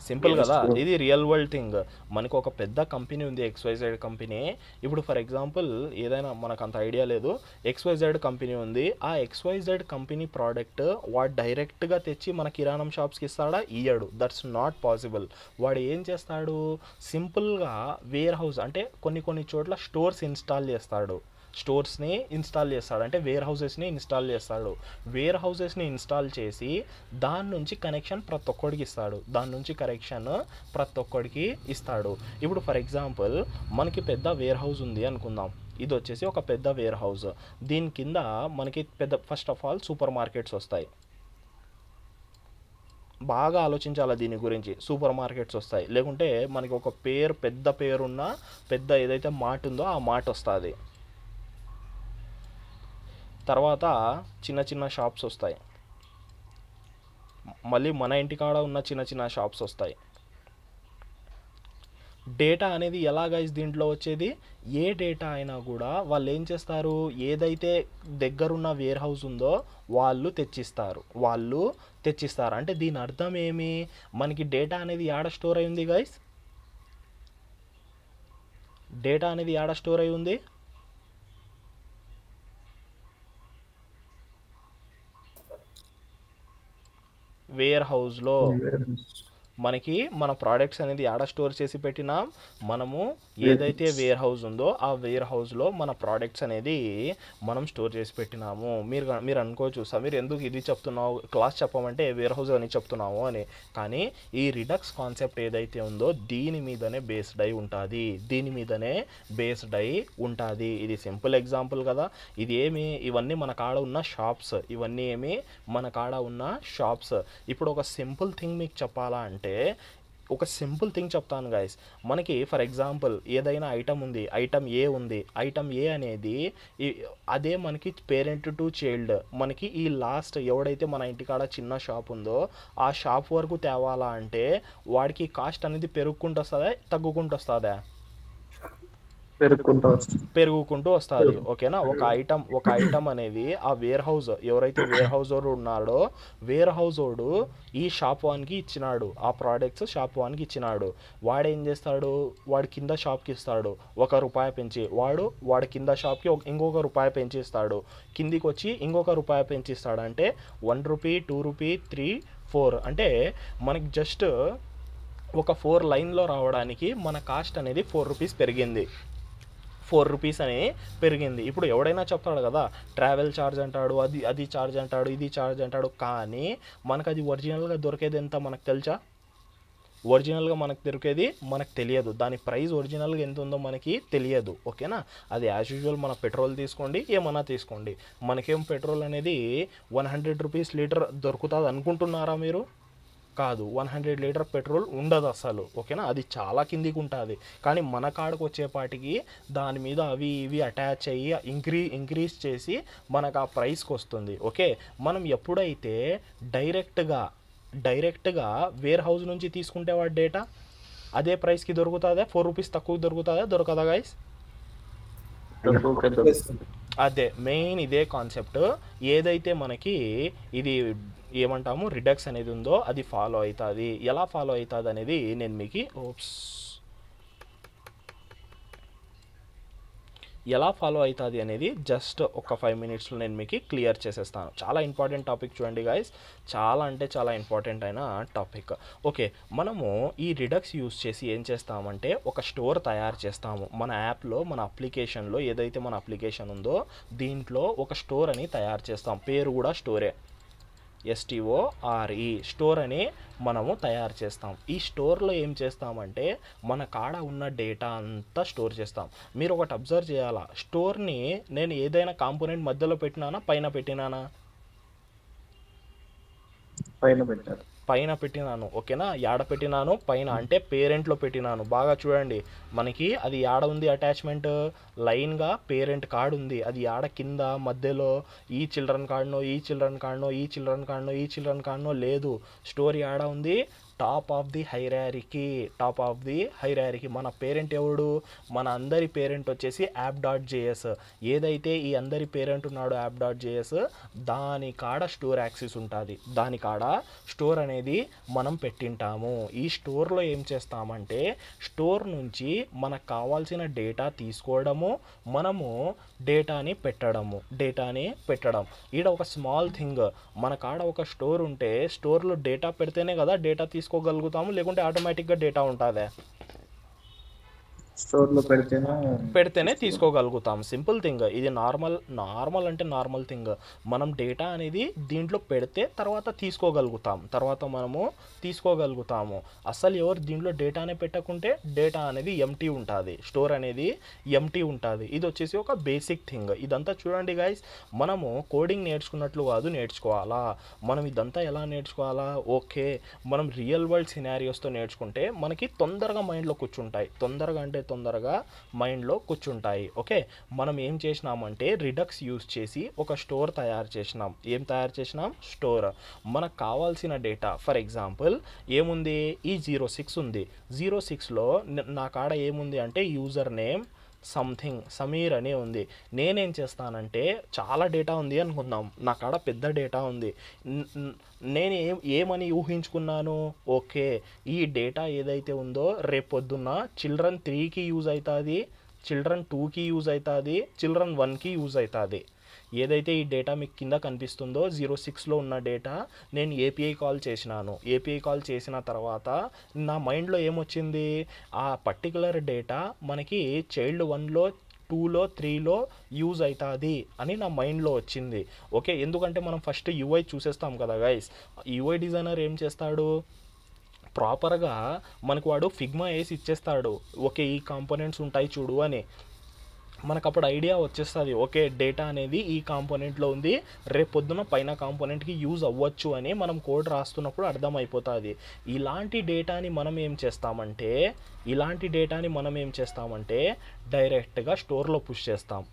సింపుల్ కదా. ఇది రియల్ వరల్డ్ థింగ్. మనకు ఒక పెద్ద కంపెనీ ఉంది, XYZ కంపెనీ. ఇప్పుడు ఫర్ ఎగ్జాంపుల్ ఏదైనా మనకు అంత ఐడియా లేదు, XYZ కంపెనీ ఉంది. ఆ XYZ కంపెనీ ప్రోడక్ట్ వాడు డైరెక్ట్గా తెచ్చి మన కిరాణం షాప్స్కి ఇస్తాడా? ఇయ్యడు. That's not possible. వాడు ఏం చేస్తాడు, సింపుల్గా వేర్ హౌస్ అంటే కొన్ని చోట్ల స్టోర్స్ని ఇన్స్టాల్ చేస్తాడు, అంటే వేర్ హౌసెస్ని ఇన్స్టాల్ చేసి దాని నుంచి కనెక్షన్ ప్రతి ఒక్కడికి ఇస్తాడు. ఇప్పుడు ఫర్ ఎగ్జాంపుల్ మనకి పెద్ద వేర్ హౌస్ ఉంది అనుకుందాం. ఇది వచ్చేసి ఒక పెద్ద వేర్ హౌస్. దీని కింద మనకి first of all super markets వస్తాయి. బాగా ఆలోచించాలి దీని గురించి. సూపర్ మార్కెట్స్ వస్తాయి, లేకుంటే మనకి ఒక పెద్ద పేరున్న పెద్ద ఏదైతే మార్ట్ ఉందో ఆ మార్ట్ వస్తుంది. తర్వాత చిన్న షాప్స్ వస్తాయి, మళ్ళీ మన ఇంటికాడ ఉన్న చిన్న షాప్స్ వస్తాయి. డేటా అనేది ఎలాగ దీంట్లో వచ్చేది, ఏ డేటా అయినా కూడా వాళ్ళు ఏం చేస్తారు, ఏదైతే దగ్గరున్న వేర్ హౌస్ ఉందో వాళ్ళు తెచ్చిస్తారు. అంటే దీని అర్థం ఏమి, మనకి డేటా అనేది యాడ స్టోర్ అయి ఉంది గైస్? డేటా అనేది యాడ స్టోర్ అయి ఉంది? వేర్ హౌస్లో. మనకి మన ప్రోడక్ట్స్ అనేది యాడ స్టోర్ చేసి పెట్టినాం, మనము ఏదైతే వేర్ హౌస్ ఉందో ఆ వేర్ హౌస్లో మన ప్రోడక్ట్స్ అనేది మనం స్టోర్ చేసి పెట్టినాము. మీరు అనుకోవచ్చు సమీర్ ఎందుకు ఇది చెప్తున్నావు, క్లాస్ చెప్పమంటే వేర్ హౌస్ అని చెప్తున్నాము అని. కానీ ఈ రిడక్స్ కాన్సెప్ట్ ఏదైతే ఉందో దీని మీదనే బేస్డ్ అయి ఉంటుంది, దీని మీదనే బేస్డ్ అయి ఉంటుంది. ఇది సింపుల్ ఎగ్జాంపుల్ కదా. ఇది ఇవన్నీ మన కాడ ఉన్న షాప్స్, ఇవన్నీ మన కాడ ఉన్న షాప్స్. ఇప్పుడు ఒక సింపుల్ థింగ్ మీకు చెప్పాలా అంటే, ఒక సింపుల్ థింగ్ చెప్తాను గైస్. మనకి ఫర్ ఎగ్జాంపుల్ ఏదైనా ఐటమ్ ఉంది, ఐటమ్ ఏ ఉంది, ఐటమ్ ఏ అనేది అదే మనకి పేరెంట్ టు చైల్డ్. మనకి ఈ లాస్ట్ ఎవడైతే మన ఇంటికాడ చిన్న షాప్ ఉందో ఆ షాప్ వరకు తేవాలా అంటే వాడికి కాస్ట్ అనేది పెరుగుకుంటూ వస్తుందా తగ్గుకుంటూ వస్తుందా? పెరుగుకుంటూ వస్తుంది. ఓకేనా. ఒక ఐటమ్ అనేది ఆ వేర్ హౌస్ ఎవరైతే వేర్ హౌస్ ఓడు ఉన్నాడో వేర్ హౌస్ ఓడు ఈ షాప్ వానికి ఇచ్చినాడు, ఆ ప్రోడక్ట్స్ షాప్ వానికి ఇచ్చినాడు. వాడేం చేస్తాడు, వాడి కింద షాప్కి ఇస్తాడు ₹1 పెంచి, వాడి కింద షాప్కి ఇంకొక ₹1 పెంచి ఇస్తాడు, కిందికి వచ్చి ఇంకొక ₹1 పెంచి ఇస్తాడు. అంటే ₹1, ₹2, ₹3, ₹4 అంటే మనకి జస్ట్ ఒక 4 లైన్లో రావడానికి మన కాస్ట్ అనేది ₹4 పెరిగింది, ₹4 అని పెరిగింది. ఇప్పుడు ఎవడైనా చెప్తాడు కదా ట్రావెల్ ఛార్జ్ అంటాడు, అది ఛార్జ్ అంటాడు, ఇది ఛార్జ్ అంటాడు. కానీ మనకు అది ఒరిజినల్గా దొరికేది ఎంత మనకు తెలుసా? ఒరిజినల్గా మనకు దొరికేది మనకు తెలియదు, దాని ప్రైస్ ఒరిజినల్గా ఎంత ఉందో మనకి తెలియదు. ఓకేనా. అది యాజ్ యూజువల్ మన పెట్రోల్ తీసుకోండి, ఏమన్నా తీసుకోండి, మనకేం పెట్రోల్ అనేది ₹100 లీటర్ దొరుకుతుంది అనుకుంటున్నారా మీరు? కాదు, 100 లీటర్ పెట్రోల్ ఉండదు అసలు. ఓకేనా. అది చాలా కిందికి ఉంటుంది. కానీ మన కాడకు వచ్చేపాటికి దాని మీద అవి ఇవి అటాచ్ అయ్యి ఇంక్రీజ్ చేసి మనకు ఆ ప్రైస్కి వస్తుంది. ఓకే. మనం ఎప్పుడైతే డైరెక్ట్గా వేర్ హౌస్ నుంచి తీసుకుంటే వాడి డేటా అదే ప్రైస్కి దొరుకుతుందా? ₹4 తక్కువ దొరకదా గైస్? అదే మెయిన్ ఇదే కాన్సెప్ట్. ఏదైతే మనకి ఇది ఏమంటాము రిడక్స్ అనేది ఉందో అది ఫాలో అవుతుంది. ఎలా ఫాలో అవుతుంది అనేది నేను మీకు ఎలా ఫాలో అవుతుంది అనేది జస్ట్ ఒక 5 మినిట్స్లో నేను మీకు క్లియర్ చేసేస్తాను. చాలా ఇంపార్టెంట్ టాపిక్ చూడండి గైస్, చాలా అంటే చాలా ఇంపార్టెంట్ అయిన టాపిక్. ఓకే. మనము ఈ రిడక్స్ యూస్ చేసి ఏం చేస్తామంటే ఒక స్టోర్ తయారు చేస్తాము. మన యాప్లో మన అప్లికేషన్లో ఏదైతే మన అప్లికేషన్ ఉందో దీంట్లో ఒక స్టోర్ అని తయారు చేస్తాం. పేరు కూడా స్టోరే, STORE స్టోర్ అని మనము తయారు చేస్తాం. ఈ స్టోర్లో ఏం చేస్తామంటే మన కాడ ఉన్న డేటా అంతా స్టోర్ చేస్తాం. మీరు ఒకటి అబ్జర్వ్ చేయాలా, స్టోర్ని నేను ఏదైనా కాంపోనెంట్ మధ్యలో పెట్టినానా పైన పెట్టినానా? పైన పెట్టినాను. ఓకేనా. యాడ పెట్టినాను? పైన, అంటే పేరెంట్లో పెట్టినాను. బాగా చూడండి, మనకి అది యాడ ఉంది అటాచ్మెంట్, లైన్గా పేరెంట్ కార్డ్ ఉంది. అది యాడ కింద మధ్యలో ఈ చిల్డ్రన్ కార్డ్నో లేదు. స్టోరీ యాడ ఉంది? Top of the hierarchy. మన పేరెంట్ ఎవడు? మన అందరి పేరెంట్ వచ్చేసి app.js. ఏదైతే ఈ అందరి పేరెంట్ ఉన్నాడో app.js దాని కాడ స్టోర్ యాక్సెస్ ఉంటుంది, దాని కాడ స్టోర్ అనేది మనం పెట్టింటాము. ఈ స్టోర్లో ఏం చేస్తామంటే స్టోర్ నుంచి మనకు కావాల్సిన డేటా తీసుకోవడము, మనము డేటాని పెట్టడం. ఈడ ఒక స్మాల్ థింగ్, మన కాడ ఒక స్టోర్ ఉంటే స్టోర్లో డేటా పెడితేనే కదా డేటా తీసుకోగలుగుతాము, లేకుంటే ఆటోమేటిక్గా డేటా ఉంటుందా? స్టోర్లో పెడితేనే తీసుకోగలుగుతాం. సింపుల్ థింగ్ ఇది. Normal thing. మనం డేటా అనేది దీంట్లో పెడితే తర్వాత మనము తీసుకోగలుగుతాము. అసలు ఎవరు దీంట్లో డేటానే పెట్టకుంటే డేటా అనేది ఎంటీ ఉంటుంది, స్టోర్ అనేది ఎంటీ ఉంటుంది. ఇది వచ్చేసి ఒక బేసిక్ థింగ్. ఇదంతా చూడండి గైస్, మనము కోడింగ్ నేర్చుకున్నట్లు కాదు నేర్చుకోవాలా. మనం ఇదంతా ఎలా నేర్చుకోవాలా? ఓకే, మనం రియల్ వరల్డ్ సినారియోస్తో నేర్చుకుంటే మనకి తొందరగా మైండ్లో కూర్చుంటాయి. ఓకే. మనం ఏం చేసినామంటే రిడక్స్ యూస్ చేసి ఒక స్టోర్ తయారు చేసినాం. ఏం తయారు చేసినాం? స్టోర్. మనకు కావాల్సిన డేటా ఫర్ ఎగ్జాంపుల్ ఏముంది? ఈ 06 ఉంది. 06లో నా కాడ ఏముంది అంటే యూజర్ నేమ్ సంథింగ్ సమీర్ అనే ఉంది. నేనేం చేస్తానంటే చాలా డేటా ఉంది అనుకుందాం, నా కాడ పెద్ద డేటా ఉంది. నేను ఏమని ఊహించుకున్నాను? ఓకే, ఈ డేటా ఏదైతే ఉందో రేపొద్దున్న చిల్డ్రన్ 3కి యూజ్ అవుతుంది, చిల్డ్రన్ 2కి యూజ్ అవుతుంది, చిల్డ్రన్ 1కి యూజ్ అవుతుంది. ఏదైతే ఈ డేటా మీకు కింద కనిపిస్తుందో 06లో ఉన్న డేటా నేను ఏపీఐ కాల్ చేసినాను. ఏపీఐ కాల్ చేసిన తర్వాత నా మైండ్లో ఏమొచ్చింది, ఆ పర్టికులర్ డేటా మనకి చైల్డ్ 1లో 2లో 3లో యూజ్ అవుతుంది అని నా మైండ్లో వచ్చింది. ఓకే, ఎందుకంటే మనం ఫస్ట్ యూఐ చూసేస్తాం కదా గైస్. యూఐ డిజైనర్ ఏం చేస్తాడు, ప్రాపర్గా మనకు వాడు ఫిగ్మా వేసి ఇచ్చేస్తాడు. ఓకే, ఈ కాంపోనెంట్స్ ఉంటాయి చూడు అని. మనకు అప్పుడు ఐడియా వచ్చేస్తుంది, ఓకే డేటా అనేది ఈ కాంపోనెంట్లో ఉంది, రేపు పొద్దున పైన కాంపోనెంట్కి యూజ్ అవ్వచ్చు అని మనం కోడ్ రాస్తున్నప్పుడు అర్థమైపోతుంది. ఇలాంటి డేటాని మనం ఏం చేస్తామంటే డైరెక్ట్గా స్టోర్లో పుష్ చేస్తాం.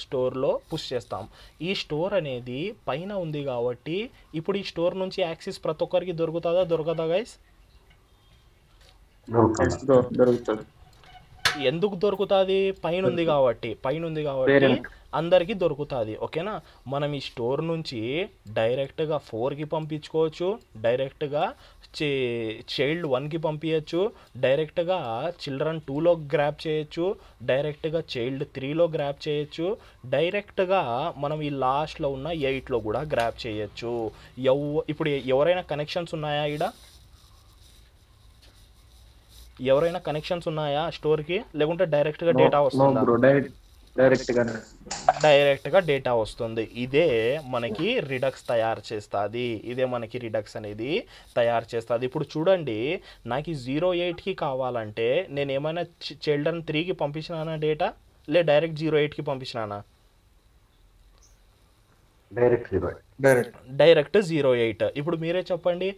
స్టోర్లో పుష్ చేస్తాం. ఈ స్టోర్ అనేది పైన ఉంది కాబట్టి ఇప్పుడు ఈ స్టోర్ నుంచి యాక్సెస్ ప్రతి ఒక్కరికి దొరకదా గైస్? దొరుకుతుంది. ఎందుకు దొరుకుతుంది? పైన ఉంది కాబట్టి అందరికీ దొరుకుతుంది. ఓకేనా, మనం ఈ స్టోర్ నుంచి డైరెక్ట్గా 4కి పంపించుకోవచ్చు, డైరెక్ట్గా చైల్డ్ 1కి పంపించచ్చు, డైరెక్ట్గా చిల్డ్రన్ 2లో గ్రాప్ చేయొచ్చు, డైరెక్ట్గా చైల్డ్ 3లో గ్రాప్ చేయొచ్చు, డైరెక్ట్గా మనం ఈ లాస్ట్లో ఉన్న 8లో కూడా గ్రాప్ చేయొచ్చు. ఇప్పుడు ఎవరైనా కనెక్షన్స్ ఉన్నాయా ఎవరైనా కనెక్షన్స్ ఉన్నాయా స్టోర్కి, లేకుంటే డైరెక్ట్గా డేటా వస్తుందా? డైరెక్ట్గా డేటా వస్తుంది. ఇదే మనకి రిడక్స్ అనేది తయారు చేస్తుంది. ఇప్పుడు చూడండి, నాకు 08కి కావాలంటే నేను ఏమైనా చిల్డ్రన్ 3కి పంపించినానా డేటా, డైరెక్ట్ 08కి పంపించినానా? డైరెక్ట్ 08. ఇప్పుడు మీరే చెప్పండి,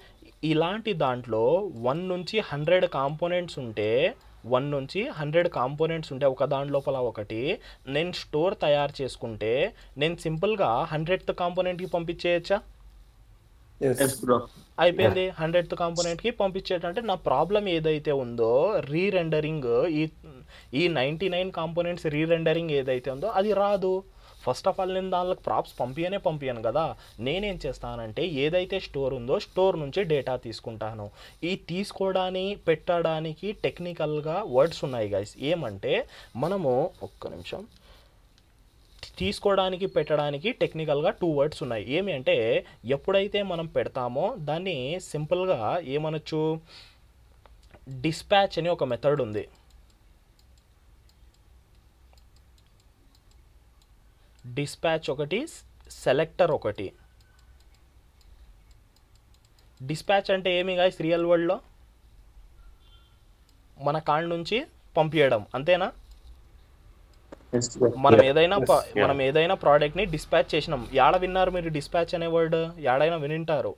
ఇలాంటి దాంట్లో 1 నుంచి 100 కాంపోనెంట్స్ ఉంటే ఒక దాని లోపల ఒకటి నేను స్టోర్ తయారు చేసుకుంటే నేను సింపుల్గా 100th కాంపోనెంట్కి పంపించేయచ్చా? అయిపోయింది. 100th కాంపోనెంట్కి పంపించేటంటే నా ప్రాబ్లం ఏదైతే ఉందో రీరెండరింగ్, ఈ 99 కాంపోనెంట్స్ రీరెండరింగ్ ఏదైతే ఉందో అది రాదు. ఫస్ట్ ఆఫ్ ఆల్ నేను దానికి ప్రాప్స్ పంపించను కదా. నేనేం చేస్తానంటే ఏదైతే స్టోర్ ఉందో స్టోర్ నుంచి డేటా తీసుకుంటాను. ఈ పెట్టడానికి టెక్నికల్గా వర్డ్స్ ఉన్నాయి గైస్. ఏమంటే మనము తీసుకోవడానికి పెట్టడానికి టెక్నికల్గా 2 వర్డ్స్ ఉన్నాయి. ఏమి అంటే ఎప్పుడైతే మనం పెడతామో దాన్ని సింపుల్గా ఏమనొచ్చు, డిస్పాచ్ అని ఒక మెథడ్ ఉంది. డిస్పాచ్ ఒకటి, సెలెక్టర్ ఒకటి. డిస్పాచ్ అంటే ఏమి గాయ్స్, రియల్ వరల్డ్లో మన కాడ నుంచి పంపించడం, అంతేనా? మనం ఏదైనా ప్రోడక్ట్ని డిస్పాచ్ చేసినాం. యాడ విన్నారు మీరు డిస్పాచ్ అనే వర్డ్? యాడైనా వినింటారు.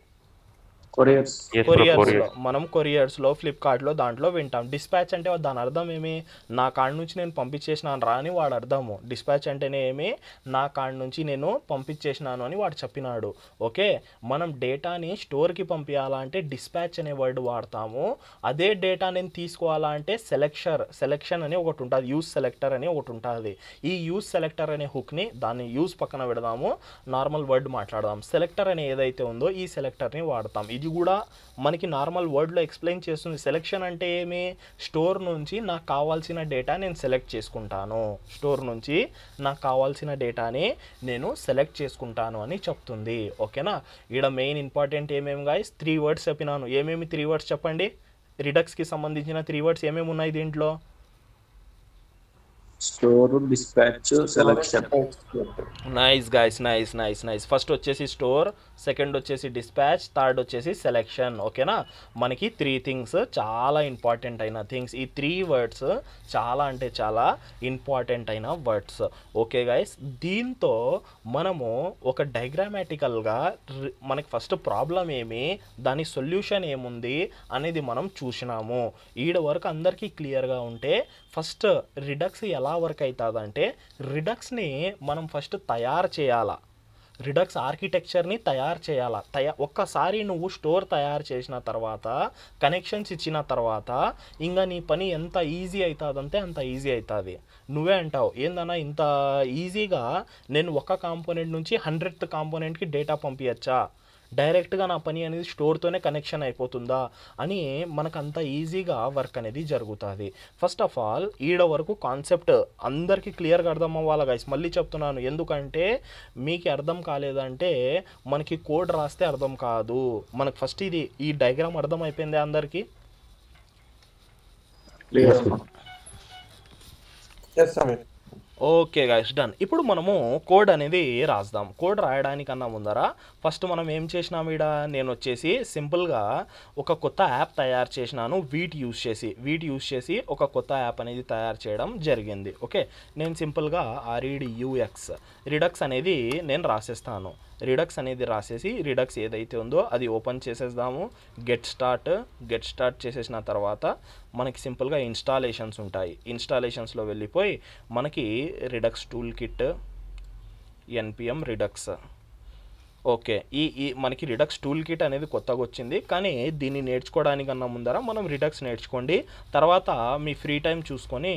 కొరియర్స్లో, మనం కొరియర్స్లో, ఫ్లిప్కార్ట్లో దాంట్లో వింటాం. డిస్పాచ్ అంటే దాని అర్థం ఏమి, నా కాడ నుంచి నేను పంపించేసినాను రా అని వాడు అర్థము. డిస్పాచ్ అంటేనే ఏమి, నా కాడ నుంచి నేను పంపించేసినాను అని వాడు చెప్పినాడు. ఓకే, మనం డేటాని స్టోర్కి పంపించాలంటే డిస్పాచ్ అనే వర్డ్ వాడతాము. అదే డేటా నేను తీసుకోవాలంటే సెలెక్షన్ అని ఒకటి ఉంటుంది, యూజ్ సెలెక్టర్ అని ఒకటి ఉంటుంది. ఈ యూజ్ సెలెక్టర్ అనే హుక్ని, దాన్ని యూజ్ పక్కన పెడదాము, నార్మల్ వర్డ్ మాట్లాడదాం. సెలెక్టర్ అనే ఏదైతే ఉందో ఈ సెలెక్టర్ని వాడతాం. ఇది కూడా మనకి నార్మల్ వర్డ్లో ఎక్స్ప్లెయిన్ చేస్తుంది. సెలెక్షన్ అంటే ఏమి, స్టోర్ నుంచి నాకు కావాల్సిన డేటా నేను సెలెక్ట్ చేసుకుంటాను అని చెప్తుంది. ఓకేనా, ఈడ మెయిన్ ఇంపార్టెంట్ ఏమేమి గాయ్స్, 3 వర్డ్స్ చెప్పినాను. ఏమేమి 3 వర్డ్స్ చెప్పండి, రిడక్స్కి సంబంధించిన 3 వర్డ్స్ ఏమేమి ఉన్నాయి దీంట్లో? Store, dispatch, selection. Nice guys, nice. First వచ్చేసి స్టోర్, సెకండ్ వచ్చేసి డిస్పాచ్, థర్డ్ వచ్చేసి సెలెక్షన్. ఓకేనా, మనకి 3 థింగ్స్ చాలా ఇంపార్టెంట్ అయిన థింగ్స్. ఈ 3 వర్డ్స్ చాలా అంటే చాలా ఇంపార్టెంట్ అయిన వర్డ్స్. ఓకే గైస్, దీంతో మనము ఒక డయాగ్రామాటికల్గా మనకి ఫస్ట్ ప్రాబ్లం ఏమి, దాని సొల్యూషన్ ఏముంది అనేది మనం చూసినాము. ఈడ వరకు అందరికీ క్లియర్గా ఉంటే ఫస్ట్ రిడక్స్ ఎలా వర్క్ అవుతుందంటే, రిడక్స్ని మనం ఫస్ట్ తయారు చేయాలా, రిడక్స్ ఆర్కిటెక్చర్ని తయారు చేయాలా. ఒక్కసారి నువ్వు స్టోర్ తయారు చేసిన తర్వాత, కనెక్షన్స్ ఇచ్చిన తర్వాత ఇంకా నీ పని ఎంత ఈజీ అవుతుందంటే అంత ఈజీ అవుతుంది. నువ్వే అంటావు, ఏందన్నా ఇంత ఈజీగా నేను ఒక కాంపోనెంట్ నుంచి 100th కాంపోనెంట్కి డేటా పంపించచ్చా? డైరెక్ట్గా నా పని అనేది స్టోర్తోనే కనెక్షన్ అయిపోతుందా అని మనకు అంత ఈజీగా వర్క్ అనేది జరుగుతుంది. ఫస్ట్ ఆఫ్ ఆల్ ఈడ వరకు కాన్సెప్ట్ అందరికీ క్లియర్గా అర్థం అవ్వాలి గైస్. మళ్ళీ చెప్తున్నాను, ఎందుకంటే మీకు అర్థం కాలేదంటే మనకి కోడ్ రాస్తే అర్థం కాదు. మనకు ఫస్ట్ ఇది ఈ డయాగ్రామ్ అర్థం అయిపోయింది అందరికీ? Yes, Samir. Okay guys, done. ఇప్పుడు మనము కోడ్ అనేది రాద్దాం. కోడ్ రాయడానికన్నా ముందర ఫస్ట్ మనం ఏం చేసినాం, ఈడ నేను వచ్చేసి సింపుల్గా ఒక కొత్త యాప్ తయారు చేసినాను వీట్ యూస్ చేసి ఒక కొత్త యాప్ అనేది తయారు చేయడం జరిగింది. ఓకే, నేను సింపుల్గా రిడక్స్ అనేది నేను రాసేస్తాను. రిడక్స్ అనేది రాసేసి రిడక్స్ ఏదైతే ఉందో అది ఓపెన్ చేసేద్దాము. గెట్ స్టార్ట్ చేసేసిన తర్వాత మనకి సింపుల్గా ఇన్స్టాలేషన్స్ ఉంటాయి. ఇన్స్టాలేషన్స్లో వెళ్ళిపోయి మనకి redux tool kit npm redux. Okay, ఈ మనకి రిడక్స్ టూల్ కిట్ అనేది కొత్తగా వచ్చింది, కానీ దీన్ని నేర్చుకోవడానికన్నా ముందర మనం రిడక్స్ నేర్చుకోండి. తర్వాత మీ ఫ్రీ టైం చూసుకొని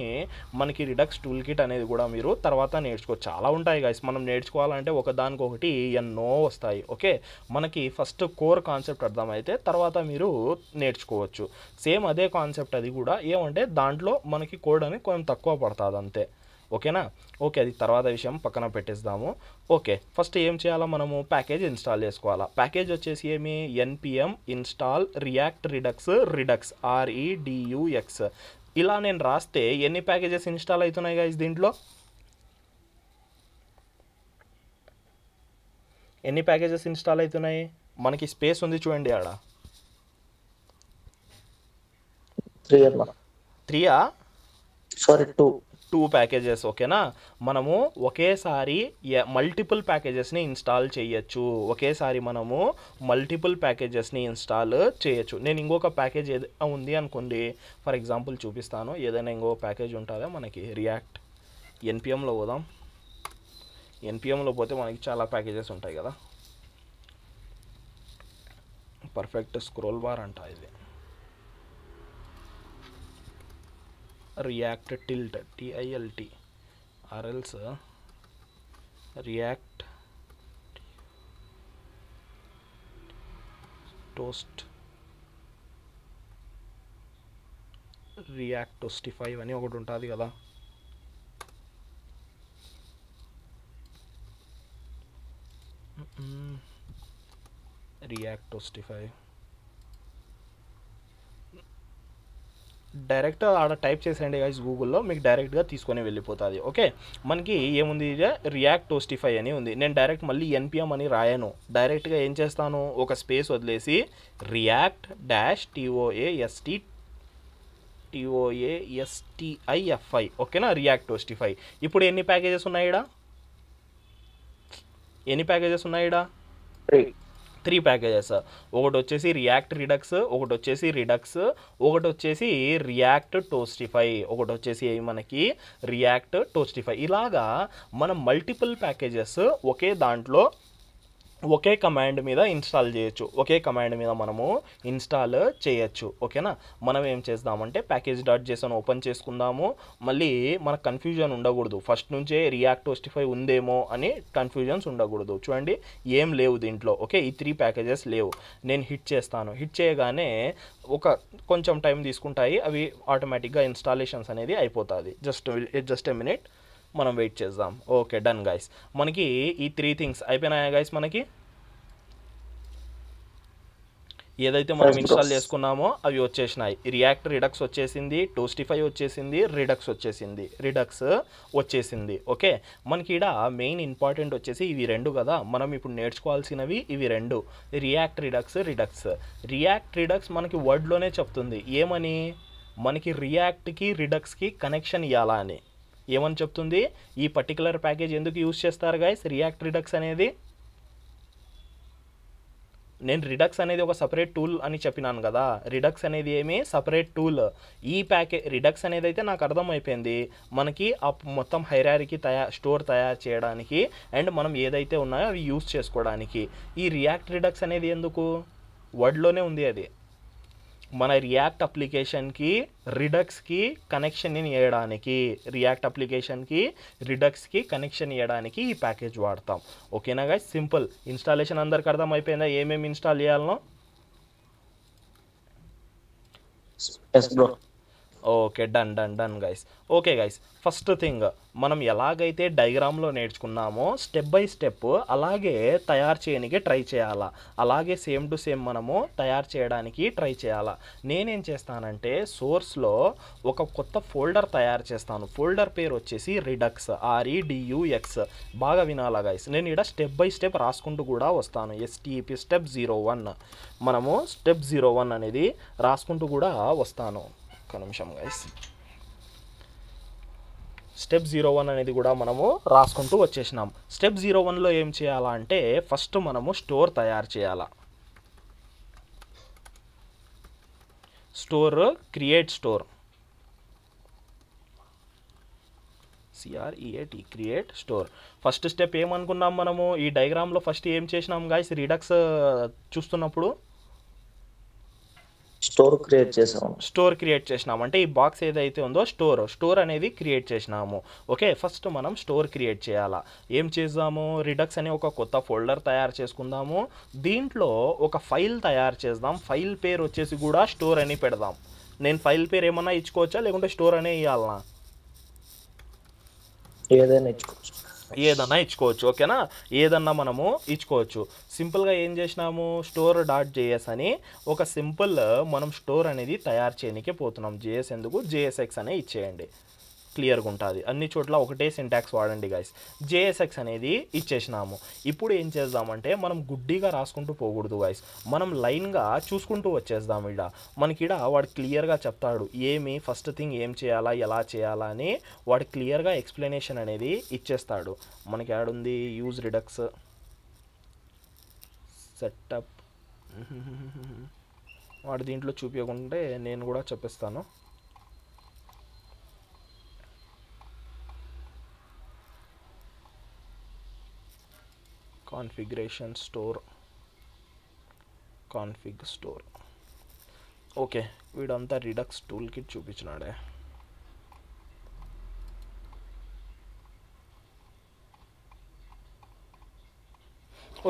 మనకి రిడక్స్ టూల్ కిట్ అనేది కూడా మీరు తర్వాత నేర్చుకోవచ్చు. చాలా ఉంటాయి గైస్, మనం నేర్చుకోవాలంటే ఒకదానికొకటి ఎన్నో వస్తాయి. ఓకే, మనకి ఫస్ట్ కోర్ కాన్సెప్ట్ అర్థమైతే తర్వాత మీరు నేర్చుకోవచ్చు. సేమ్ అదే కాన్సెప్ట్ అది కూడా, ఏమంటే దాంట్లో మనకి కోడ్ అనేది కొంచెం తక్కువ పడుతుంది అంతే. ఓకేనా? ఓకే, అది తర్వాత విషయం పక్కన పెట్టేద్దాము. ఓకే, ఫస్ట్ ఏం చేయాలో మనము ప్యాకేజ్ ఇన్స్టాల్ చేసుకోవాలా. ప్యాకేజ్ వచ్చేసి ఏమి, npm install react Redux REDUX. ఇలా నేను రాస్తే ఎన్ని ప్యాకేజెస్ ఇన్స్టాల్ అవుతున్నాయి గైస్ దీంట్లో? ఎన్ని ప్యాకేజెస్ ఇన్స్టాల్ అవుతున్నాయి? మనకి స్పేస్ ఉంది చూడండి ఆడ, 3 సారీ 2 ప్యాకేజెస్. ఓకేనా? మనము ఒకేసారి మల్టిపుల్ ప్యాకేజెస్ని ఇన్స్టాల్ చేయొచ్చు. నేను ఇంకొక ప్యాకేజ్ ఉంది అనుకోండి, ఫర్ ఎగ్జాంపుల్ చూపిస్తాను. ఏదైనా ఇంకొక ప్యాకేజ్ ఉంటుందా మనకి, రియాక్ట్ npmలో పోదాం. npmలో పోతే మనకి చాలా ప్యాకేజెస్ ఉంటాయి కదా. పర్ఫెక్ట్ స్క్రోల్ బార్ అంట ఇది, React tilt TILT RLs React Toastify అని ఒకటి ఉంటుంది కదా. రియాక్ట్ టోస్టిఫై డైరెక్ట్ ఆడ టైప్ చేసేయండి గైస్ గూగుల్లో, మీకు డైరెక్ట్గా తీసుకొని వెళ్ళిపోతుంది. ఓకే, మనకి ఏముంది, రియాక్ట్ టోస్టిఫై అని ఉంది. నేను డైరెక్ట్ మళ్ళీ npm అని రాయను, డైరెక్ట్గా ఏం చేస్తాను, ఒక స్పేస్ వదిలేసి రియాక్ట్ TOASTIFI. ఓకేనా, రియాక్ట్ టోస్టిఫై. ఇప్పుడు ఎన్ని ప్యాకేజెస్ ఉన్నాయి ఈడ? 3 ప్యాకేజెస్. ఒకటి వచ్చేసి రియాక్ట్ రిడక్స్, ఒకటి వచ్చేసి రిడక్స్, ఒకటి వచ్చేసి రియాక్ట్ టోస్టిఫై, ఒకటి వచ్చేసి మనకి రియాక్ట్ టోస్టిఫై. ఇలాగా మనం మల్టిపుల్ ప్యాకేజెస్ ఒకే దాంట్లో ఒకే కమాండ్ మీద ఇన్స్టాల్ చేయొచ్చు. మనము ఇన్స్టాల్ చేయొచ్చు. ఓకేనా? మనం ఏం చేద్దామంటే package.json ఓపెన్ చేసుకుందాము. మళ్ళీ మనకు కన్ఫ్యూజన్ ఉండకూడదు, ఫస్ట్ నుంచే రియాక్ట్ టోస్టిఫై ఉందేమో అని కన్ఫ్యూజన్స్ ఉండకూడదు. చూడండి, ఏం లేవు దీంట్లో. ఓకే, ఈ 3 ప్యాకేజెస్ లేవు. నేను హిట్ చేస్తాను. హిట్ చేయగానే కొంచెం టైం తీసుకుంటాయి, అవి ఆటోమేటిక్గా ఇన్స్టాలేషన్స్ అనేది అయిపోతుంది. జస్ట్ ఎ మినిట్ మనం వెయిట్ చేద్దాం. Okay, done guys. మనకి ఈ 3 థింగ్స్ అయిపోయినాయా గైస్? మనకి ఏదైతే మనం ఇన్స్టాల్ చేసుకున్నామో అవి వచ్చేసినాయి. రియాక్ట్ రిడక్స్ వచ్చేసింది, టోస్టిఫై వచ్చేసింది, రిడక్స్ వచ్చేసింది. ఓకే, మనకి ఇక్కడ మెయిన్ ఇంపార్టెంట్ వచ్చేసి ఇవి 2 కదా. మనం ఇప్పుడు నేర్చుకోవాల్సినవి ఇవి 2, రియాక్ట్ రిడక్స్. మనకి వర్డ్లోనే చెప్తుంది ఏమని, మనకి రియాక్ట్కి రిడక్స్కి కనెక్షన్ ఇవ్వాలా అని. ఏమని చెప్తుంది, ఈ పర్టికులర్ ప్యాకేజ్ ఎందుకు యూజ్ చేస్తారు గైస్, రియాక్ట్ రిడక్స్ అనేది. నేను రిడక్స్ అనేది ఒక సపరేట్ టూల్ అని చెప్పినాను కదా. రిడక్స్ అనేది ఏమి సపరేట్ టూల్. ఈ రిడక్స్ అనేది అయితే నాకు అర్థమైపోయింది, మనకి ఆ మొత్తం హైరార్కీ స్టోర్ తయారు చేయడానికి అండ్ మనం ఏదైతే ఉన్నాయో అవి యూజ్ చేసుకోవడానికి. ఈ రియాక్ట్ రిడక్స్ అనేది ఎందుకు, వర్డ్లోనే ఉంది అది. మన రియాక్ట్ అప్లికేషన్కి రిడక్స్కి కనెక్షన్ ఇవ్వడానికి కనెక్షన్ ఇవ్వడానికి ఈ ప్యాకేజ్ వాడతాం. ఓకేనా గైస్? సింపుల్. ఇన్స్టాలేషన్ అందరికి అర్థమైపోయిందా ఏమేమి ఇన్స్టాల్ చేయాలనో? Yes bro. Okay, done guys. Okay guys, first thing మనం ఎలాగైతే డయాగ్రామ్లో నేర్చుకున్నామో స్టెప్ బై స్టెప్ అలాగే తయారు చేయడానికి ట్రై చేయాలా, అలాగే సేమ్ టు సేమ్ మనము తయారు చేయడానికి ట్రై చేయాలా. నేనేం చేస్తానంటే సోర్స్లో ఒక కొత్త ఫోల్డర్ తయారు చేస్తాను. ఫోల్డర్ పేరు వచ్చేసి రిడక్స్, REDUX. బాగా వినాలా గైస్, నేను ఇక్కడ స్టెప్ బై స్టెప్ రాసుకుంటూ కూడా వస్తాను. STEP స్టెప్ 01 మనము స్టెప్ 01 అనేది రాసుకుంటూ కూడా వస్తాను. ఒక నిమిషం గైస్. స్టెప్ 01 అనేది కూడా మనము రాసుకుంటూ వచ్చేసినాం. స్టెప్ 01లో ఏం చేయాలా అంటే ఫస్ట్ మనము స్టోర్ తయారు చేయాలా. Store, create store, CREAT, create store. First step ఏమనుకున్నాం మనము ఈ డయాగ్రామ్లో? ఫస్ట్ ఏం చేసినాం గైస్ రిడక్స్ చూస్తున్నప్పుడు? స్టోర్ క్రియేట్ చేసినాం. అంటే ఈ బాక్స్ ఏదైతే ఉందో స్టోర్ అనేది క్రియేట్ చేసినాము. ఓకే, ఫస్ట్ మనం స్టోర్ క్రియేట్ చేయాలా. ఏం చేద్దాము? రిడక్స్ అనే ఒక కొత్త ఫోల్డర్ తయారు చేసుకుందాము. దీంట్లో ఒక ఫైల్ తయారు చేద్దాం. ఫైల్ పేరు వచ్చేసి కూడా స్టోర్ అని పెడదాం. నేను ఫైల్ పేరు ఏమన్నా ఇచ్చుకోవచ్చా లేకుంటే స్టోర్ అనే ఇవ్వాలనా? ఏదన్నా ఇచ్చుకోవచ్చు. ఓకేనా, ఏదన్నా మనము ఇచ్చుకోవచ్చు. సింపుల్గా ఏం చేసినాము, store.js అని ఒక సింపుల్ మనం స్టోర్ అనేది తయారు చేయడానికే పోతున్నాం. JS ఎందుకు, JSX అనే ఇచ్చేయండి, క్లియర్గా ఉంటుంది. అన్ని చోట్ల ఒకటే సింటాక్స్ వాడండి గైస్. JSX అనేది ఇచ్చేసినాము. ఇప్పుడు ఏం చేద్దామంటే మనం గుడ్డిగా రాసుకుంటూ పోకూడదు గైస్, మనం లైన్గా చూసుకుంటూ వచ్చేద్దాం. మనకి వాడు క్లియర్గా చెప్తాడు ఏమి ఫస్ట్ థింగ్ ఏం చేయాలా, ఎలా చేయాలా అని వాడు క్లియర్గా ఎక్స్ప్లెనేషన్ అనేది ఇచ్చేస్తాడు. మనకి యాడుంది యూజ్ రిడక్స్ సెటప్, వాడు దీంట్లో చూపించకుంటే నేను కూడా చెప్పేస్తాను. Configuration store, config store. Okay, వీడంతా రిడక్స్ టూల్ కిట్ చూపించినాడే.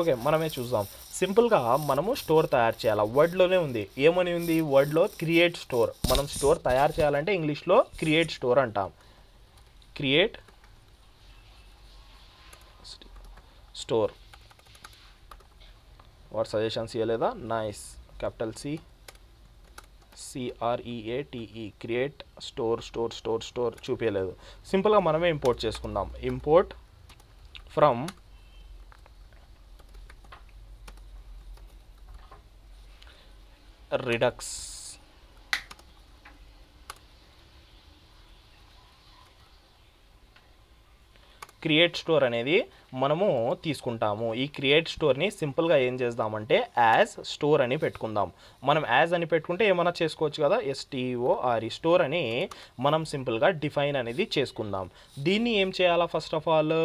ఓకే, మనమే చూద్దాం. సింపుల్గా మనము స్టోర్ తయారు చేయాలి. వర్డ్లోనే ఉంది, ఏమని ఉంది వర్డ్లో? Create store. మనం స్టోర్ తయారు చేయాలంటే ఇంగ్లీష్లో క్రియేట్ స్టోర్ అంటాం. Create store. వాట్ సజెషన్స్ ఇవ్వలేదా? Nice. Capital CREATE, create store చూపించలేదు. సింపుల్గా మనమే ఇంపోర్ట్ చేసుకుందాం. Import from Redux. Create store అనేది మనము తీసుకుంటాము. ఈ క్రియేట్ స్టోర్ని సింపుల్గా ఏం చేద్దామంటే యాజ్ స్టోర్ అని పెట్టుకుందాం. మనం యాజ్ అని పెట్టుకుంటే ఏమైనా చేసుకోవచ్చు కదా, STORE స్టోర్ అని మనం సింపుల్గా డిఫైన్ అనేది చేసుకుందాం. దీన్ని ఏం చేయాలా? ఫస్ట్ ఆఫ్ ఆల్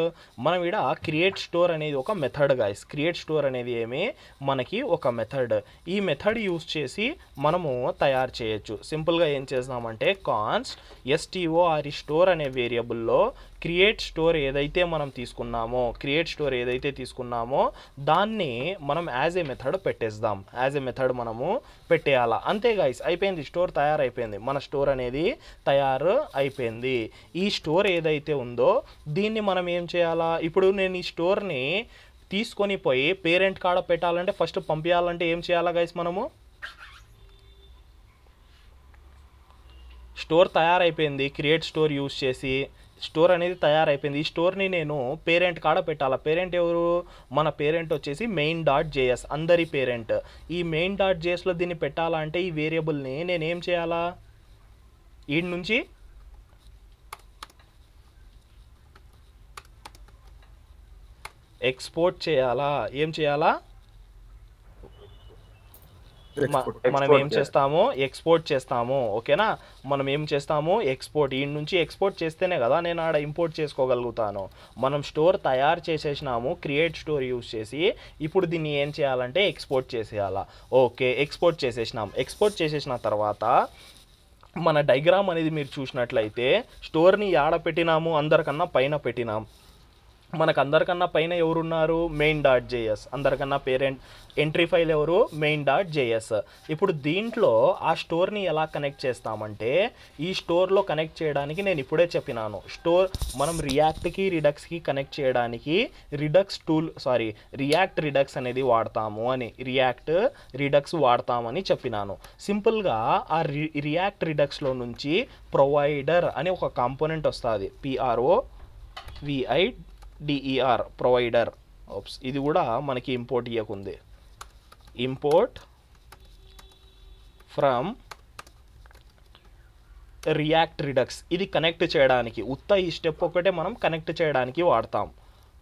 మనం ఇక్కడ క్రియేట్ స్టోర్ అనేది ఒక మెథడ్ గైస్. క్రియేట్ స్టోర్ అనేది ఏమి మనకి ఒక మెథడ్. ఈ మెథడ్ యూజ్ చేసి మనము తయారు చేయొచ్చు. సింపుల్గా ఏం చేద్దామంటే కాన్స్ట్ STORE స్టోర్ అనే వేరియబుల్లో క్రియేట్ స్టోర్ ఏదైతే మనం తీసుకున్నామో దాన్ని మనం యాజ్ ఏ మెథడ్ పెట్టేద్దాం. యాజ్ ఏ మెథడ్ మనము పెట్టేయాలా. అంతే గైస్, అయిపోయింది. స్టోర్ తయారైపోయింది. మన స్టోర్ అనేది తయారు అయిపోయింది. ఈ స్టోర్ ఏదైతే ఉందో దీన్ని మనం ఏం చేయాలా? ఇప్పుడు నేను ఈ స్టోర్ని తీసుకొని పోయి పేరెంట్ కాడ పెట్టాలంటే ఫస్ట్ పంపించాలంటే ఏం చేయాలా గైస్? మనము స్టోర్ తయారైపోయింది. క్రియేట్ స్టోర్ యూజ్ చేసి స్టోర్ అనేది తయారైపోయింది. ఈ స్టోర్ని నేను పేరెంట్ కాడ పెట్టాలా. పేరెంట్ ఎవరు? మన పేరెంట్ వచ్చేసి main.js, అందరి పేరెంట్. ఈ main.jsలో దీన్ని పెట్టాలా అంటే ఈ వేరియబుల్ని నేను ఏం చేయాలా? ఈ నుంచి ఎక్స్పోర్ట్ చేయాలా. ఏం చేయాలా? మనం ఏం చేస్తాము, ఎక్స్పోర్ట్ చేస్తాము. ఓకేనా, మనం ఏం చేస్తాము, ఎక్స్పోర్ట్. ఈ నుంచి ఎక్స్పోర్ట్ చేస్తేనే కదా నేను ఆడ ఇంపోర్ట్ చేసుకోగలుగుతాను. మనం స్టోర్ తయారు చేసేసినాము క్రియేట్ స్టోర్ యూజ్ చేసి. ఇప్పుడు దీన్ని ఏం చేయాలంటే ఎక్స్పోర్ట్ చేసేయాలా. ఓకే, ఎక్స్పోర్ట్ చేసేసినాం. ఎక్స్పోర్ట్ చేసేసిన తర్వాత మన డైగ్రామ్ అనేది మీరు చూసినట్లయితే స్టోర్ని యాడ పెట్టినాము, అందరికన్నా పైన పెట్టినాం. మనకు అందరికన్నా పైన ఎవరున్నారు, మెయిన్ డాట్ జేఎస్. అందరికన్నా పేరెంట్ ఎంట్రీ ఫైల్ ఎవరు, మెయిన్ డాట్ జేఎస్. ఇప్పుడు దీంట్లో ఆ స్టోర్ని ఎలా కనెక్ట్ చేస్తామంటే, ఈ స్టోర్లో కనెక్ట్ చేయడానికి నేను ఇప్పుడే చెప్పినాను, స్టోర్ మనం రియాక్ట్కి రిడక్స్కి కనెక్ట్ చేయడానికి రియాక్ట్ రిడక్స్ అనేది వాడతాము అని, రియాక్ట్ రిడక్స్ వాడతామని చెప్పినాను. సింపుల్గా ఆ రియాక్ట్ రిడక్స్లో నుంచి ప్రొవైడర్ అని ఒక కాంపోనెంట్ వస్తుంది, PROVIDER ప్రొవైడర్. ఇది కూడా మనకి ఇంపోర్ట్ ఇయ్యకుంది. Import from React Redux. ఇది కనెక్ట్ చేయడానికి, ఈ స్టెప్ ఒకటే మనం కనెక్ట్ చేయడానికి వాడతాం.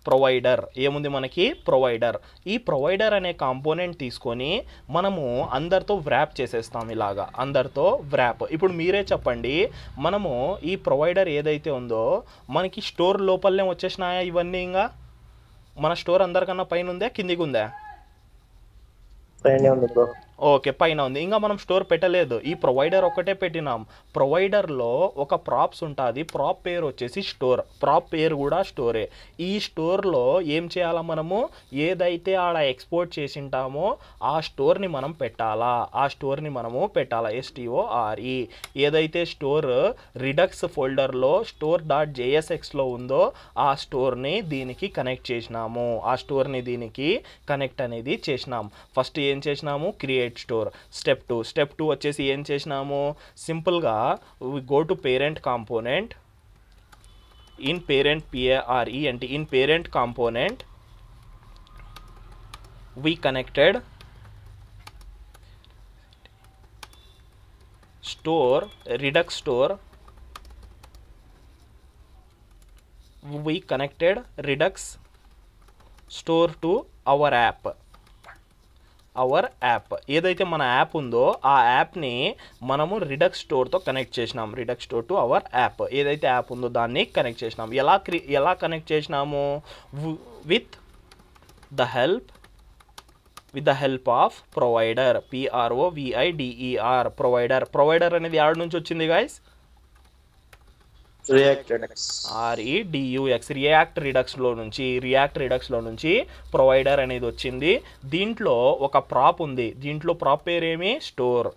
ప్రొవైడర్ ఏముంది మనకి, ప్రొవైడర్. ఈ ప్రొవైడర్ అనే కాంపోనెంట్ తీసుకొని మనము అందరితో వ్రాప్ చేసేస్తాం. ఇలాగా అందరితో వ్రాప్. ఇప్పుడు మీరే చెప్పండి, మనము ఈ ప్రొవైడర్ ఏదైతే ఉందో మనకి స్టోర్ లోపలనే వచ్చేసినాయా ఇవన్నీ? ఇంకా మన స్టోర్ అందరికన్నా పైన ఉందా, కిందికి ఉందా? పైన ఉంది బ్రో. ఓకే, పైన ఉంది. ఇంకా మనం స్టోర్ పెట్టలేదు, ఈ ప్రొవైడర్ ఒక్కటే పెట్టినాం. ప్రొవైడర్లో ఒక ప్రాప్స్ ఉంటుంది, ప్రాప్ పేరు వచ్చేసి స్టోర్. ప్రాప్ పేరు కూడా స్టోరే. ఈ స్టోర్లో ఏం చేయాలా, మనము ఏదైతే ఆడ ఎక్స్పోర్ట్ చేసింటామో ఆ స్టోర్ని మనం పెట్టాలా. STORE. ఏదైతే స్టోర్ రిడక్స్ ఫోల్డర్లో స్టోర్ డాట్ JSXలో ఉందో ఆ స్టోర్ని దీనికి కనెక్ట్ చేసినాము. ఆ స్టోర్ని దీనికి కనెక్ట్ అనేది చేసినాం. ఫస్ట్ ఏం చేసినాము, క్రియేట్ స్టోర్. స్టెప్ 2 వచ్చేసి ఏం చేసినాము, సింపుల్గా go to parent component. In parent PARE అంటే in parent component we connected store redux store. We connected redux store to our app. ఏదైతే మన యాప్ ఉందో ఆ యాప్ని మనము రిడక్స్ స్టోర్తో కనెక్ట్ చేసినాం. Redux store to our app. ఏదైతే యాప్ ఉందో దాన్ని కనెక్ట్ చేసినాం. ఎలా కనెక్ట్ చేసినాము, with the help of provider. PROVIDER provider అనేది యాడ్ నుంచి వచ్చింది guys, React Redux. REDUX React రిడక్స్లో నుంచి ప్రొవైడర్ అనేది వచ్చింది. దీంట్లో ఒక ప్రాప్ ఉంది. దీంట్లో ప్రాప్ పేరేమి, స్టోర్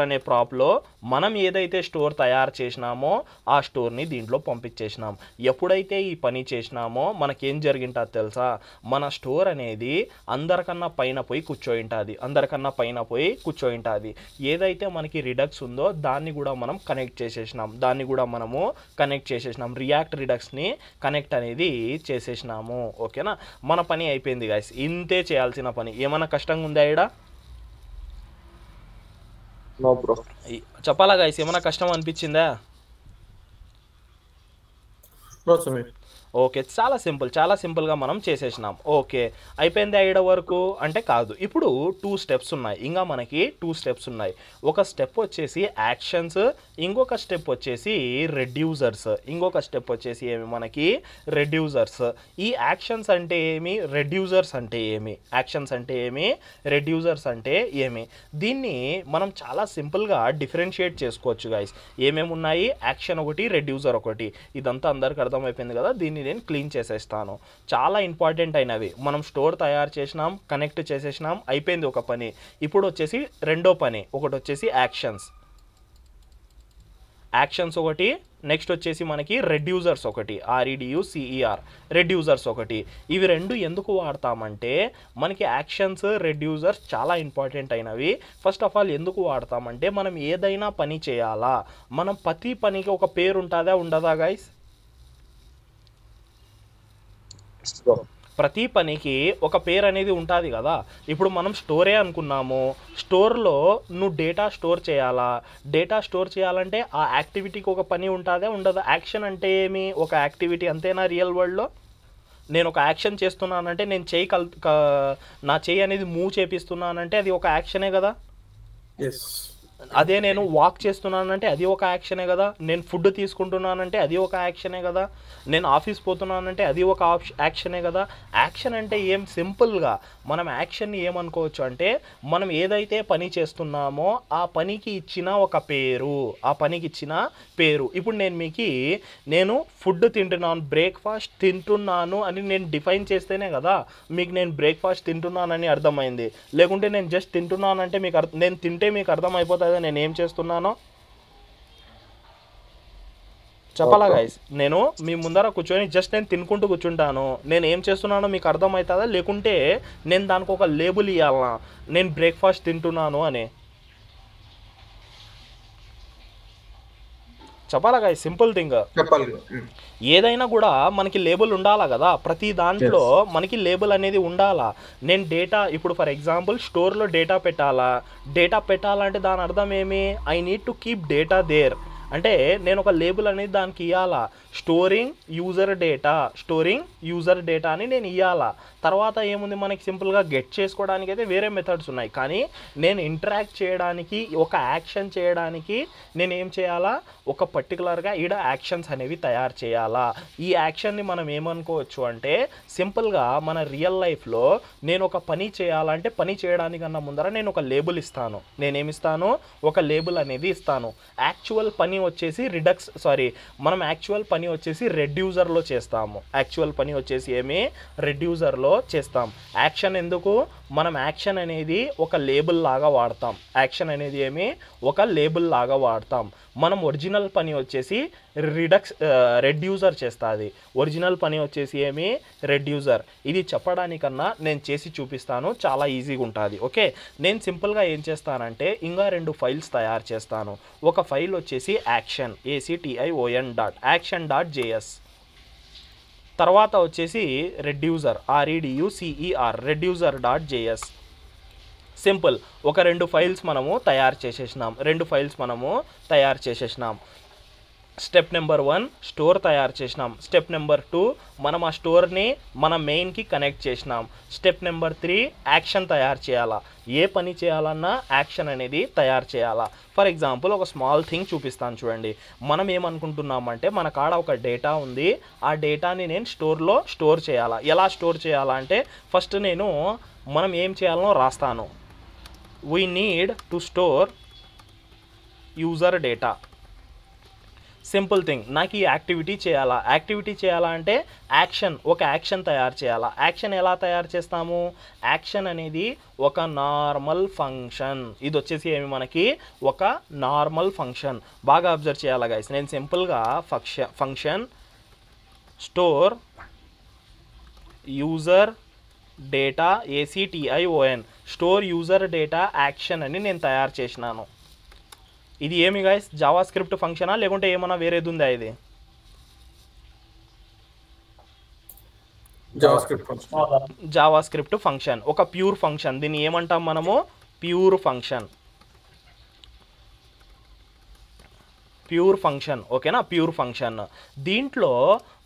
అనే ప్రాప్లో మనం ఏదైతే స్టోర్ తయారు చేసినామో ఆ స్టోర్ని దీంట్లో పంపించేసినాం. ఎప్పుడైతే ఈ పని చేసినామో మనకేం జరిగింటుంది తెలుసా, మన స్టోర్ అనేది అందరికన్నా పైన పోయి కూర్చోయింటుంది. ఏదైతే మనకి రిడక్స్ ఉందో దాన్ని కూడా మనం కనెక్ట్ చేసేసినాం. రియాక్ట్ రిడక్స్ని కనెక్ట్ అనేది చేసేసినాము. ఓకేనా, మన పని అయిపోయింది గైస్. ఇంతే చేయాల్సిన పని. ఏమైనా కష్టంగా ఉందా ఈడ? No bro. చెప్పాలా గైస్, ఏమైనా కష్టం అనిపించిందా? నో సమీర్. ఓకే, చాలా సింపుల్గా మనం చేసేసినాం. ఓకే, అయిపోయింది ఐడ వరకు అంటే కాదు. ఇప్పుడు 2 స్టెప్స్ ఉన్నాయి. ఇంకా మనకి 2 స్టెప్స్ ఉన్నాయి. ఒక స్టెప్ వచ్చేసి యాక్షన్స్, ఇంకొక స్టెప్ వచ్చేసి రెడ్యూసర్స్. మనకి రెడ్యూసర్స్. ఈ యాక్షన్స్ అంటే ఏమి, రెడ్యూసర్స్ అంటే ఏమి, దీన్ని మనం చాలా సింపుల్గా డిఫరెన్షియేట్ చేసుకోవచ్చు గైస్. ఏమేమి ఉన్నాయి, యాక్షన్ ఒకటి, రెడ్యూసర్ ఒకటి. ఇదంతా అందరికి అర్థమైపోయింది కదా. దీన్ని నేను క్లీన్ చేసేస్తాను. చాలా ఇంపార్టెంట్ అయినవి. మనం స్టోర్ తయారు చేసినాం, కనెక్ట్ చేసేసినాం, అయిపోయింది ఒక పని. ఇప్పుడు వచ్చేసి రెండో పని, ఒకటి వచ్చేసి యాక్షన్స్ ఒకటి, నెక్స్ట్ వచ్చేసి మనకి రెడ్యూసర్స్ ఒకటి, REDUCER రెడ్యూసర్స్ ఒకటి. ఇవి రెండు ఎందుకు వాడతామంటే మనకి యాక్షన్స్, రెడ్యూసర్స్ చాలా ఇంపార్టెంట్ అయినవి. ఫస్ట్ ఆఫ్ ఆల్ ఎందుకు వాడతామంటే మనం ఏదైనా పని చేయాలా, మనం ప్రతి పనికి ఒక పేరు ఉంటుందా ఉండదా గైస్? ప్రతి పనికి ఒక పేరు అనేది ఉంటుంది కదా. ఇప్పుడు మనం స్టోరే అనుకున్నాము, స్టోర్లో నువ్వు డేటా స్టోర్ చేయాలంటే ఆ యాక్టివిటీకి ఒక పని ఉంటుందా ఉండదా? యాక్షన్ అంటే ఏమి, ఒక యాక్టివిటీ అంతేనా రియల్ వరల్డ్లో? నేను ఒక యాక్షన్ చేస్తున్నానంటే నేను నా చెయ్యి అనేది మూవ్ చేపిస్తున్నానంటే అది ఒక యాక్షనే కదా. ఎస్ అదే నేను వాక్ చేస్తున్నానంటే అది ఒక యాక్షనే కదా. నేను ఫుడ్ తీసుకుంటున్నానంటే అది ఒక యాక్షనే కదా. నేను ఆఫీస్ పోతున్నానంటే అది ఒక యాక్షనే కదా. యాక్షన్ అంటే ఏం సింపుల్గా మనం యాక్షన్ని ఏమనుకోవచ్చు అంటే మనం ఏదైతే పని చేస్తున్నామో ఆ పనికి ఇచ్చిన ఒక పేరు, ఆ పనికి ఇచ్చిన పేరు. ఇప్పుడు నేను ఫుడ్ తింటున్నాను, బ్రేక్ఫాస్ట్ తింటున్నాను అని నేను డిఫైన్ చేస్తేనే కదా మీకు నేను బ్రేక్ఫాస్ట్ తింటున్నానని అర్థమైంది. లేకుంటే నేను జస్ట్ తింటున్నానంటే నేను తింటే మీకు అర్థమైపోతుంది నేను ఏం చేస్తున్నానో. చెప్పాలా గైస్? నేను మీ ముందర కూర్చొని జస్ట్ నేను తినుకుంటూ కూర్చుంటాను, నేను ఏం చేస్తున్నానో మీకు అర్థమవుతుందా? లేకుంటే నేను దానికి ఒక లేబుల్ ఇవ్వాలనా, నేను బ్రేక్ఫాస్ట్ తింటున్నాను అని? చెప్పాలా గైస్? Simple thing. చెప్పాలి. ఏదైనా కూడా మనకి లేబుల్ ఉండాలా కదా. ప్రతి దాంట్లో మనకి లేబుల్ అనేది ఉండాలా. నేను డేటా, ఇప్పుడు ఫర్ ఎగ్జాంపుల్ స్టోర్లో డేటా పెట్టాలంటే దాని అర్థం ఏమి? I need to keep data there. అంటే నేను ఒక లేబుల్ అనేది దానికి ఇవ్వాలా. స్టోరింగ్ యూజర్ డేటా అని నేను ఇవ్వాలా. తర్వాత ఏముంది మనకి సింపుల్గా గెట్ చేసుకోవడానికి అయితే వేరే మెథడ్స్ ఉన్నాయి. కానీ నేను ఇంటరాక్ట్ చేయడానికి, ఒక యాక్షన్ చేయడానికి నేను ఏం చేయాలా? ఒక పర్టికులర్గా ఈడ యాక్షన్స్ అనేవి తయారు చేయాలా. ఈ యాక్షన్ని మనం ఏమనుకోవచ్చు అంటే సింపుల్గా మన రియల్ లైఫ్లో నేను ఒక పని చేయాలంటే పని చేయడానికన్నా ముందర నేను ఒక లేబుల్ ఇస్తాను. నేనేమిస్తాను? ఒక లేబుల్ అనేది ఇస్తాను. యాక్చువల్ పని వచ్చేసి మనం యాక్చువల్ పని వచ్చేసి రెడ్యూసర్లో చేస్తాము. రెడ్యూసర్లో చేస్తాం. యాక్షన్ ఎందుకు? మనం యాక్షన్ అనేది ఒక లేబుల్ లాగా వాడతాం. మనం ఒరిజినల్ పని వచ్చేసి రెడ్యూసర్ చేస్తుంది. ఒరిజినల్ పని వచ్చేసి రెడ్యూసర్. ఇది చెప్పడానికన్నా నేను చేసి చూపిస్తాను, చాలా ఈజీగా ఉంటుంది. ఓకే, నేను సింపుల్గా ఏం చేస్తానంటే ఇంకా 2 ఫైల్స్ తయారు చేస్తాను. ఒక ఫైల్ వచ్చేసి యాక్షన్ action.js, తర్వాత వచ్చేసి రెడ్యూసర్ reducer.js. సింపుల్. ఒక 2 ఫైల్స్ మనము తయారు చేసేసినాం. స్టెప్ నెంబర్ 1 స్టోర్ తయారు చేసినాం. స్టెప్ నెంబర్ 2 మనం ఆ స్టోర్ని మన మెయిన్కి కనెక్ట్ చేసినాం. స్టెప్ నెంబర్ 3 యాక్షన్ తయారు చేయాలా. ఏ పని చేయాలన్నా యాక్షన్ అనేది తయారు చేయాలా. ఫర్ ఎగ్జాంపుల్ ఒక స్మాల్ థింగ్ చూపిస్తాను చూడండి. మనం ఏమనుకుంటున్నామంటే మన కాడ ఒక డేటా ఉంది, ఆ డేటాని నేను స్టోర్ చేయాలా. ఎలా స్టోర్ చేయాలా అంటే ఫస్ట్ మనం ఏం చేయాలనో రాస్తాను. We need to store user data. Simple thing. నాకు ఈ యాక్టివిటీ చేయాలా అంటే ఒక యాక్షన్ తయారు చేయాలా. యాక్షన్ ఎలా తయారు చేస్తాము? యాక్షన్ అనేది ఒక నార్మల్ ఫంక్షన్. ఇది వచ్చేసి మనకి ఒక నార్మల్ ఫంక్షన్. బాగా అబ్జర్వ్ చేయాలా గైస్. నేను సింపుల్గా function store user data ACTION store user data action అని నేను తయారు చేసినాను. ఇది గైస్? జావా స్క్రిప్ట్ ఫంక్షనా లేకుంటే ఏమన్నా వేరేది ఉందా? ఇది జావా స్క్రిప్ట్ ఫంక్షన్, ఒక ప్యూర్ ఫంక్షన్. దీన్ని ఏమంటాం మనము? Pure function. ఓకేనా? Pure function. దీంట్లో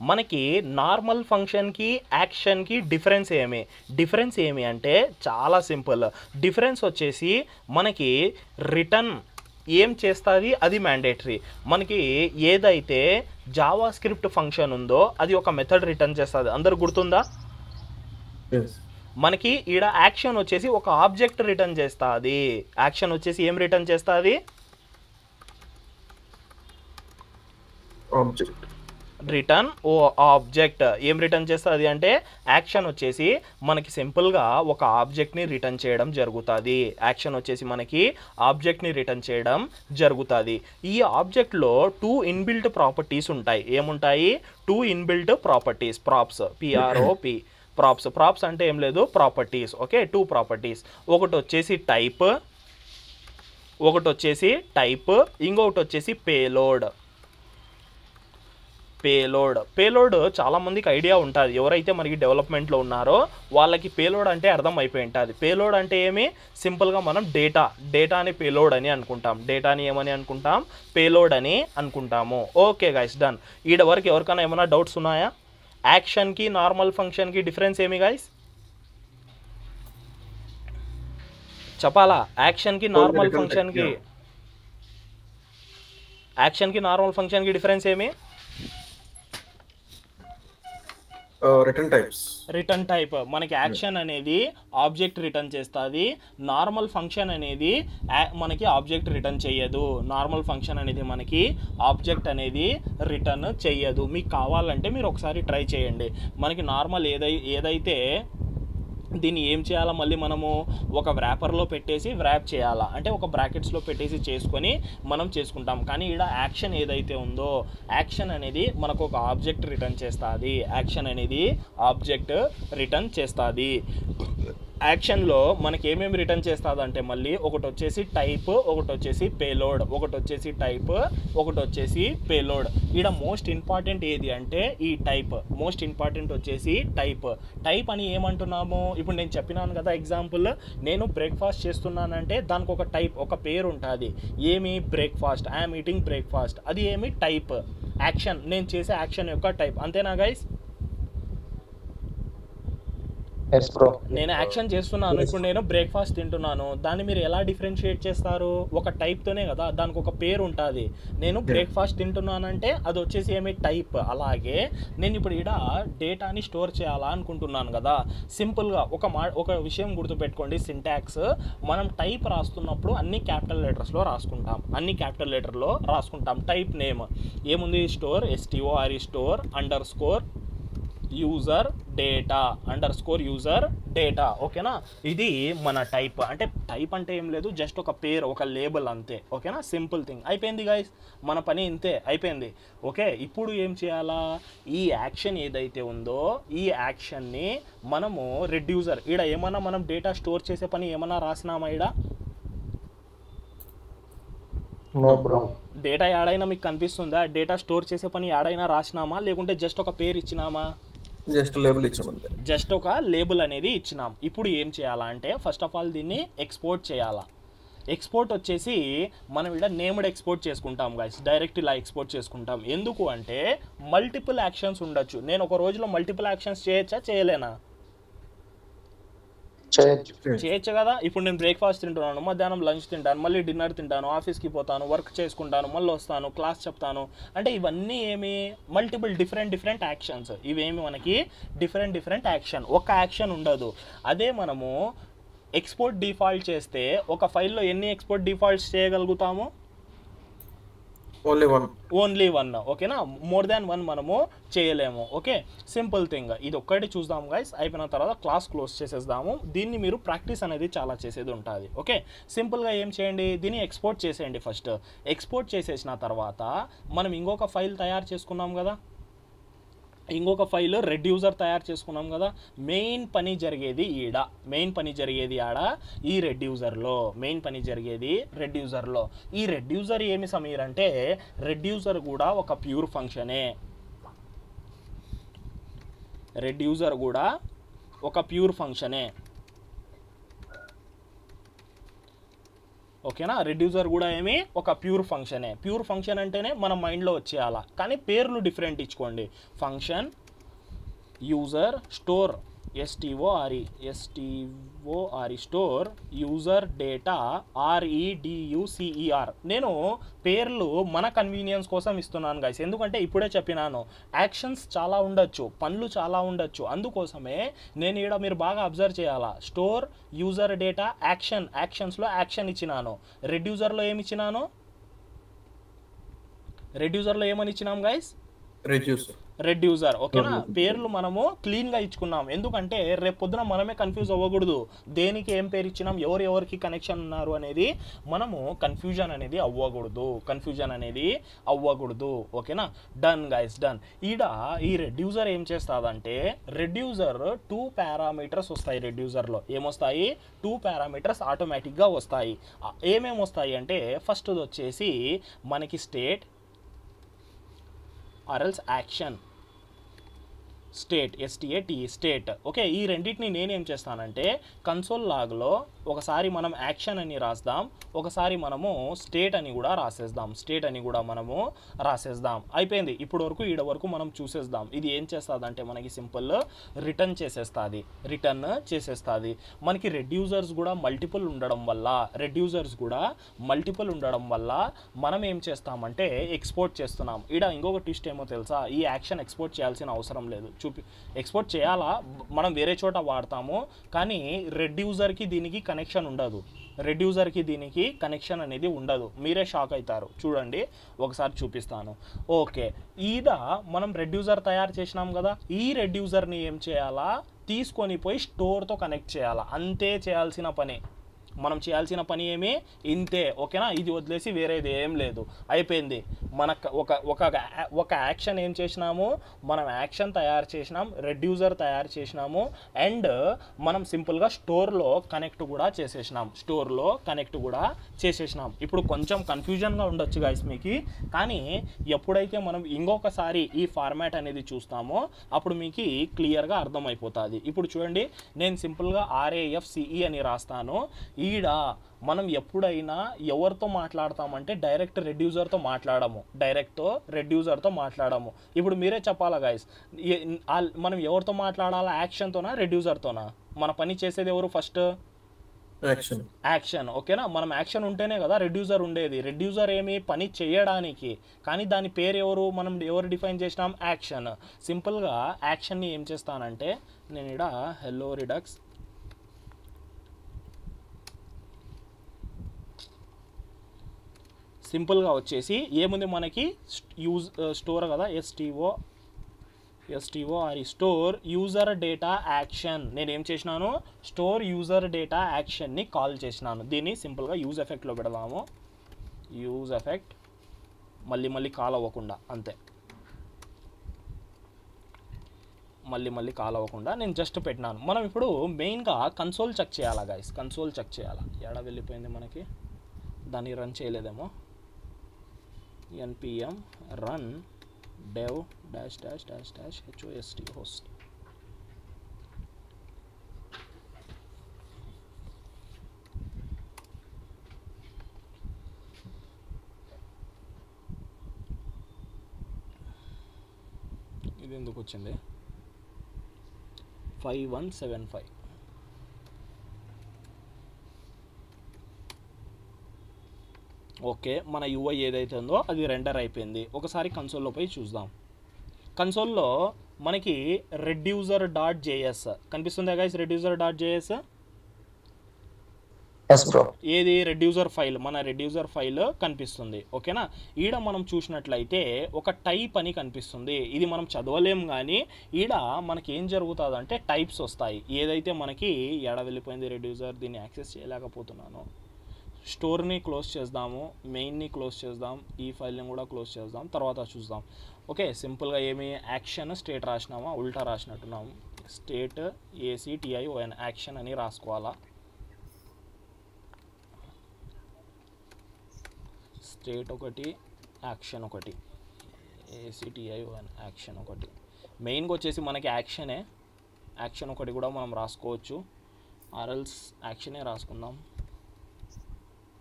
మనకి నార్మల్ ఫంక్షన్కి యాక్షన్కి డిఫరెన్స్ ఏమి అంటే చాలా సింపుల్. డిఫరెన్స్ వచ్చేసి మనకి రిటర్న్ ఏం చేస్తుంది అది మ్యాండేటరీ. మనకి ఏదైతే జావా స్క్రిప్ట్ ఫంక్షన్ ఉందో అది ఒక మెథడ్ రిటర్న్ చేస్తుంది. అందరు గుర్తుందా? మనకి ఈడ యాక్షన్ వచ్చేసి ఒక ఆబ్జెక్ట్ రిటర్న్ చేస్తుంది. యాక్షన్ వచ్చేసి ఏం రిటర్న్ చేస్తుంది? Return object. ఏం రిటర్న్ చేస్తుంది అంటే యాక్షన్ వచ్చేసి మనకి సింపుల్గా ఒక ఆబ్జెక్ట్ని రిటర్న్ చేయడం జరుగుతుంది. ఈ ఆబ్జెక్ట్లో 2 ఇన్బిల్ట్ ప్రాపర్టీస్ ఉంటాయి. ఏముంటాయి? 2 ఇన్బిల్ట్ ప్రాపర్టీస్. ప్రాప్స్ అంటే ఏం లేదు, ప్రాపర్టీస్. Okay, 2 properties. ఒకటి వచ్చేసి టైప్, ఇంకొకటి వచ్చేసి పేలోడ్. చాలా మందికి ఐడియా ఉంటుంది. ఎవరైతే మనకి డెవలప్మెంట్లో ఉన్నారో వాళ్ళకి పేలోడ్ అంటే అర్థం అయిపోయి ఉంటుంది. పేలోడ్ అంటే సింపుల్గా మనం డేటాని పేలోడ్ అని అనుకుంటాం. పేలోడ్ అని అనుకుంటాము. Okay guys, done. ఈడ వరకు ఎవరికైనా ఏమైనా డౌట్స్ ఉన్నాయా? యాక్షన్కి నార్మల్ ఫంక్షన్కి డిఫరెన్స్ ఏమి గైస్? చెప్పాలా? యాక్షన్కి నార్మల్ ఫంక్షన్కి డిఫరెన్స్ ఏమి? Return type. మనకి యాక్షన్ అనేది ఆబ్జెక్ట్ రిటర్న్ చేస్తుంది, నార్మల్ ఫంక్షన్ అనేది మనకి ఆబ్జెక్ట్ రిటర్న్ చేయదు. నార్మల్ ఫంక్షన్ అనేది మనకి ఆబ్జెక్ట్ అనేది రిటర్న్ చేయదు. మీకు కావాలంటే మీరు ఒకసారి ట్రై చేయండి. మనకి నార్మల్ ఏదైతే దీన్ని ఏం చేయాలా, మళ్ళీ మనము ఒక వ్రాపర్లో పెట్టేసి వ్రాప్ చేయాలా, అంటే ఒక బ్రాకెట్స్లో పెట్టేసి చేసుకొని మనం చేసుకుంటాం. కానీ ఇక్కడ యాక్షన్ ఏదైతే ఉందో, యాక్షన్ అనేది మనకు ఒక ఆబ్జెక్ట్ రిటర్న్ చేస్తుంది. యాక్షన్ అనేది ఆబ్జెక్ట్ రిటర్న్ చేస్తుంది. యాక్షన్లో మనకి ఏమేమి రిటర్న్ చేస్తుంది అంటే మళ్ళీ ఒకటి వచ్చేసి టైప్, ఒకటి వచ్చేసి పేలోడ్, ఒకటి వచ్చేసి టైప్, ఒకటి వచ్చేసి పేలోడ్. ఇక్కడ మోస్ట్ ఇంపార్టెంట్ ఏది అంటే ఈ టైప్. మోస్ట్ ఇంపార్టెంట్ వచ్చేసి టైప్. టైప్ అని ఏమంటున్నాము? ఇప్పుడు నేను చెప్పినాను కదా ఎగ్జాంపుల్, నేను బ్రేక్ఫాస్ట్ చేస్తున్నానంటే దానికి ఒక టైప్, ఒక పేరు ఉంటుంది. ఏమి? బ్రేక్ఫాస్ట్. I'm eating breakfast. అది ఏమి? టైప్. యాక్షన్, నేను చేసే యాక్షన్ యొక్క టైప్. అంతేనా గైస్? నేను యాక్షన్ చేస్తున్నాను, ఇప్పుడు నేను బ్రేక్ఫాస్ట్ తింటున్నాను. దాన్ని మీరు ఎలా డిఫరెన్షియేట్ చేస్తారు? ఒక టైప్తోనే కదా, దానికి ఒక పేరు ఉంటుంది. నేను బ్రేక్ఫాస్ట్ తింటున్నానంటే అది వచ్చేసి ఏమి? టైప్. అలాగే నేను ఇప్పుడు ఇక్కడ డేటాని స్టోర్ చేయాలా అనుకుంటున్నాను కదా, సింపుల్గా ఒక విషయం గుర్తుపెట్టుకోండి. సింటాక్స్, మనం టైప్ రాస్తున్నప్పుడు అన్ని క్యాపిటల్ లెటర్స్లో రాసుకుంటాం, అన్ని క్యాపిటల్ లెటర్లో రాసుకుంటాం. టైప్ నేమ్ ఏముంది? Store, STORE, store under score user data, under score user data. ఓకేనా? ఇది మన టైప్. అంటే టైప్ అంటే ఏం లేదు, జస్ట్ ఒక పేరు, ఒక లేబుల్ అంతే. ఓకేనా? Simple thing. అయిపోయింది గైస్, మన పని ఇంతే, అయిపోయింది. ఓకే, ఇప్పుడు ఏం చేయాలా? ఈ యాక్షన్ ఏదైతే ఉందో ఈ యాక్షన్ని మనము రెడ్యూసర్, ఈడ ఏమన్నా మనం డేటా స్టోర్ చేసే పని ఏమన్నా రాసినామా? ఈడ డేటా యాడైనా మీకు కనిపిస్తుందా? డేటా స్టోర్ చేసే పని యాడైనా రాసినామా, లేకుంటే జస్ట్ ఒక పేరు ఇచ్చినామా? జస్ట్ ఒక లేబుల్ అనేది ఇచ్చినాం. ఇప్పుడు ఏం చేయాలా అంటే ఫస్ట్ ఆఫ్ ఆల్ దీన్ని ఎక్స్పోర్ట్ చేయాలా. ఎక్స్పోర్ట్ వచ్చేసి మనం ఇక్కడ నేమ్డ్ ఎక్స్పోర్ట్ చేసుకుంటాం గైస్. డైరెక్ట్ ఇలా ఎక్స్పోర్ట్ చేసుకుంటాం. ఎందుకు అంటే మల్టిపుల్ యాక్షన్స్ ఉండొచ్చు. నేను ఒక రోజులో మల్టిపుల్ యాక్షన్స్ చేయొచ్చా, చేయలేనా? చేయొచ్చు కదా. ఇప్పుడు నేను బ్రేక్ఫాస్ట్ తింటున్నాను, మధ్యాహ్నం లంచ్ తింటాను, మళ్ళీ డిన్నర్ తింటాను, ఆఫీస్కి పోతాను, వర్క్ చేసుకుంటాను, మళ్ళీ వస్తాను, క్లాస్ చెప్తాను. అంటే ఇవన్నీ ఏమి? Multiple different actions. ఇవేమి మనకి డిఫరెంట్ యాక్షన్, ఒక యాక్షన్ ఉండదు. అదే మనము ఎక్స్పోర్ట్ డిఫాల్ట్ చేస్తే ఒక ఫైల్లో ఎన్ని ఎక్స్పోర్ట్ డిఫాల్ట్స్ చేయగలుగుతాము? Only one. ఓకేనా? మోర్ దాన్ వన్ మనము చేయలేము. Okay, simple thing. ఇది ఒక్కటి చూద్దాం గైస్. అయిపోయిన తర్వాత క్లాస్ క్లోజ్ చేసేద్దాము. దీన్ని మీరు ప్రాక్టీస్ అనేది చాలా చేసేది ఉంటుంది. ఓకే, సింపుల్గా ఏం చేయండి, దీన్ని ఎక్స్పోర్ట్ చేసేయండి. ఫస్ట్ ఎక్స్పోర్ట్ చేసేసిన తర్వాత మనం ఇంకొక ఫైల్ తయారు చేసుకున్నాం కదా, ఇంకొక ఫైల్ రెడ్యూసర్ తయారు చేసుకున్నాం కదా. మెయిన్ పని జరిగేది ఈడ, మెయిన్ పని జరిగేది ఆడ ఈ రెడ్యూసర్లో, మెయిన్ పని జరిగేది రెడ్యూసర్లో. ఈ రెడ్యూసర్ ఏమి సమీర్ అంటే రెడ్యూసర్ కూడా ఒక ప్యూర్ ఫంక్షనే. రెడ్యూసర్ కూడా ఒక ప్యూర్ ఫంక్షనే. ఓకేనా? రెడ్యూసర్ కూడా ఏమి? ఒక ప్యూర్ ఫంక్షనే. ప్యూర్ ఫంక్షన్ అంటేనే మన మైండ్లో వచ్చేయాలా, కానీ పేర్లు డిఫరెంట్ ఇచ్చుకోండి. Function, user, store, STORE store, user data, REDUCER. నేను పేర్లు మన కన్వీనియన్స్ కోసం ఇస్తున్నాను గైస్. ఎందుకంటే ఇప్పుడే చెప్పినాను యాక్షన్స్ చాలా ఉండొచ్చు, పనులు చాలా ఉండొచ్చు. అందుకోసమే నేను ఇక్కడ మీరు బాగా అబ్జర్వ్ చేయాలా. స్టోర్, యూజర్ డేటా, యాక్షన్స్లో యాక్షన్ ఇచ్చినాను. రెడ్యూసర్లో ఏమి ఇచ్చినాను? రెడ్యూసర్లో ఏమని ఇచ్చినాం గైస్? రెడ్యూసర్. ఓకేనా? పేర్లు మనము క్లీన్గా ఇచ్చుకున్నాం. ఎందుకంటే రేపు పొద్దున మనమే కన్ఫ్యూజ్ అవ్వకూడదు. దేనికి ఏం పేరు ఇచ్చినాం, ఎవరికి కనెక్షన్ ఉన్నారు అనేది మనము కన్ఫ్యూజన్ అనేది అవ్వకూడదు. ఓకేనా? Done guys, done. ఈ రెడ్యూసర్ ఏం చేస్తుందంటే రెడ్యూసర్ 2 పారామీటర్స్ వస్తాయి. రెడ్యూసర్లో ఏమొస్తాయి? 2 పారామీటర్స్ ఆటోమేటిక్గా వస్తాయి. ఏమేమి వస్తాయి అంటే ఫస్ట్ వచ్చేసి మనకి state or else action, state, STAT state. Okay, ఈ రెండింటిని నేనేం చేస్తానంటే కన్సోల్ లాగ్లో ఒకసారి మనం యాక్షన్ అని రాద్దాం, ఒకసారి మనము స్టేట్ అని కూడా రాసేద్దాం, స్టేట్ అని కూడా మనము రాసేద్దాం. అయిపోయింది. ఇప్పుడు వరకు ఈడ వరకు మనం చూసేద్దాం. ఇది ఏం చేస్తుంది అంటే మనకి సింపుల్ రిటర్న్ చేసేస్తుంది, రిటర్న్ చేసేస్తుంది. మనకి రెడ్యూసర్స్ కూడా మల్టిపుల్ ఉండడం వల్ల మనం ఏం చేస్తామంటే ఎక్స్పోర్ట్ చేస్తున్నాం. ఈడ ఇంకొక ట్విస్ట్ ఏమో తెలుసా, ఈ యాక్షన్ ఎక్స్పోర్ట్ చేయాల్సిన అవసరం లేదు. ఎక్స్పోర్ట్ చేయాలా, మనం వేరే చోట వాడతాము, కానీ రెడ్యూసర్కి దీనికి కనెక్షన్ ఉండదు, రెడ్యూసర్కి దీనికి కనెక్షన్ అనేది ఉండదు. మీరే షాక్ అవుతారు. చూడండి, ఒకసారి చూపిస్తాను. ఓకే, ఈడ మనం రెడ్యూసర్ తయారు చేసినాం కదా, ఈ రెడ్యూసర్ని ఏం చేయాలా, తీసుకొని పోయి స్టోర్తో కనెక్ట్ చేయాలా. అంతే చేయాల్సిన పని. మనం చేయాల్సిన పని ఏమి ఇంతే. ఓకేనా, ఇది వదిలేసి వేరేది ఏం లేదు. అయిపోయింది. మనకు ఒక యాక్షన్ ఏం చేసినాము, మనం యాక్షన్ తయారు చేసినాం, రెడ్యూసర్ తయారు చేసినాము, అండ్ మనం సింపుల్గా స్టోర్లో కనెక్ట్ కూడా చేసేసినాం. ఇప్పుడు కొంచెం కన్ఫ్యూజన్గా ఉండొచ్చు గైస్ మీకు, కానీ ఎప్పుడైతే మనం ఇంకొకసారి ఈ ఫార్మాట్ అనేది చూస్తామో అప్పుడు మీకు క్లియర్గా అర్థమైపోతుంది. ఇప్పుడు చూడండి, నేను సింపుల్గా RAFCE అని రాస్తాను. ఈడ మనం ఎప్పుడైనా ఎవరితో మాట్లాడతామంటే డైరెక్ట్ రెడ్యూసర్తో మాట్లాడము. ఇప్పుడు మీరే చెప్పాలా గైస్, మనం ఎవరితో మాట్లాడాలా, యాక్షన్తోనా రెడ్యూసర్తోనా? మన పని చేసేది ఎవరు ఫస్ట్? యాక్షన్. ఓకేనా, మనం యాక్షన్ ఉంటేనే కదా రెడ్యూసర్ ఉండేది. రెడ్యూసర్ ఏమి పని చేయడానికి, కానీ దాని పేరు మనం ఎవరు డిఫైన్ చేసినాం? యాక్షన్. సింపుల్గా యాక్షన్ని ఏం చేస్తానంటే నేను ఇక్కడ హెల్లో రిడక్స్ సింపుల్గా వచ్చేసి ఏముంది మనకి స్టోర్ కదా, స్టోర్ యూజర్ డేటా యాక్షన్. నేను ఏం చేసినాను, స్టోర్ యూజర్ డేటా యాక్షన్ని కాల్ చేసినాను. దీన్ని సింపుల్గా యూజ్ ఎఫెక్ట్లో పెడదాము. యూజ్ ఎఫెక్ట్ మళ్ళీ కాల్ అవ్వకుండా, అంతే, మళ్ళీ కాల్ అవ్వకుండా నేను జస్ట్ పెట్టినాను. మనం ఇప్పుడు మెయిన్గా కన్సోల్ చెక్ చేయాలా గైస్, కన్సోల్ చెక్ చేయాలా. ఎక్కడ వెళ్ళిపోయింది మనకి, దాన్ని run చేయలేదేమో. npm run dev --host host. ఇది ఎందుకు వచ్చింది 5175. ఓకే, మన UI ఏదైతే ఉందో అది రెండర్ అయిపోయింది. ఒకసారి కన్సోల్లో పోయి చూద్దాం. కన్సోల్లో మనకి reducer.js కనిపిస్తుందా గైస్? reducer.js ఏది రెడ్యూసర్ ఫైల్, మన రెడ్యూసర్ ఫైల్ కనిపిస్తుంది. ఓకేనా, ఈడ మనం చూసినట్లయితే ఒక టైప్ అని కనిపిస్తుంది. ఇది మనం చదవలేం, కానీ ఈడ మనకి ఏం జరుగుతుంది అంటే టైప్స్ వస్తాయి. ఏదైతే మనకి ఎడ వెళ్ళిపోయింది రెడ్యూసర్, దీన్ని యాక్సెస్ చేయలేకపోతున్నాను. స్టోర్ని క్లోజ్ చేద్దాము, మెయిన్ని క్లోజ్ చేద్దాం, ఈ ఫైల్ని కూడా క్లోజ్ చేద్దాం, తర్వాత చూద్దాం. ఓకే, సింపుల్గా ఏమి యాక్షన్ స్టేట్ రాసినామా, ఉల్టా రాసినట్టున్నాము. స్టేట్ ACTION యాక్షన్ అని రాసుకోవాలా. స్టేట్ ఒకటి, యాక్షన్ ఒకటి, ACTION యాక్షన్ ఒకటి. మెయిన్గా వచ్చేసి మనకి యాక్షన్ ఒకటి కూడా మనం రాసుకోవచ్చు, ఆర్ఎల్స్ యాక్షనే రాసుకుందాం.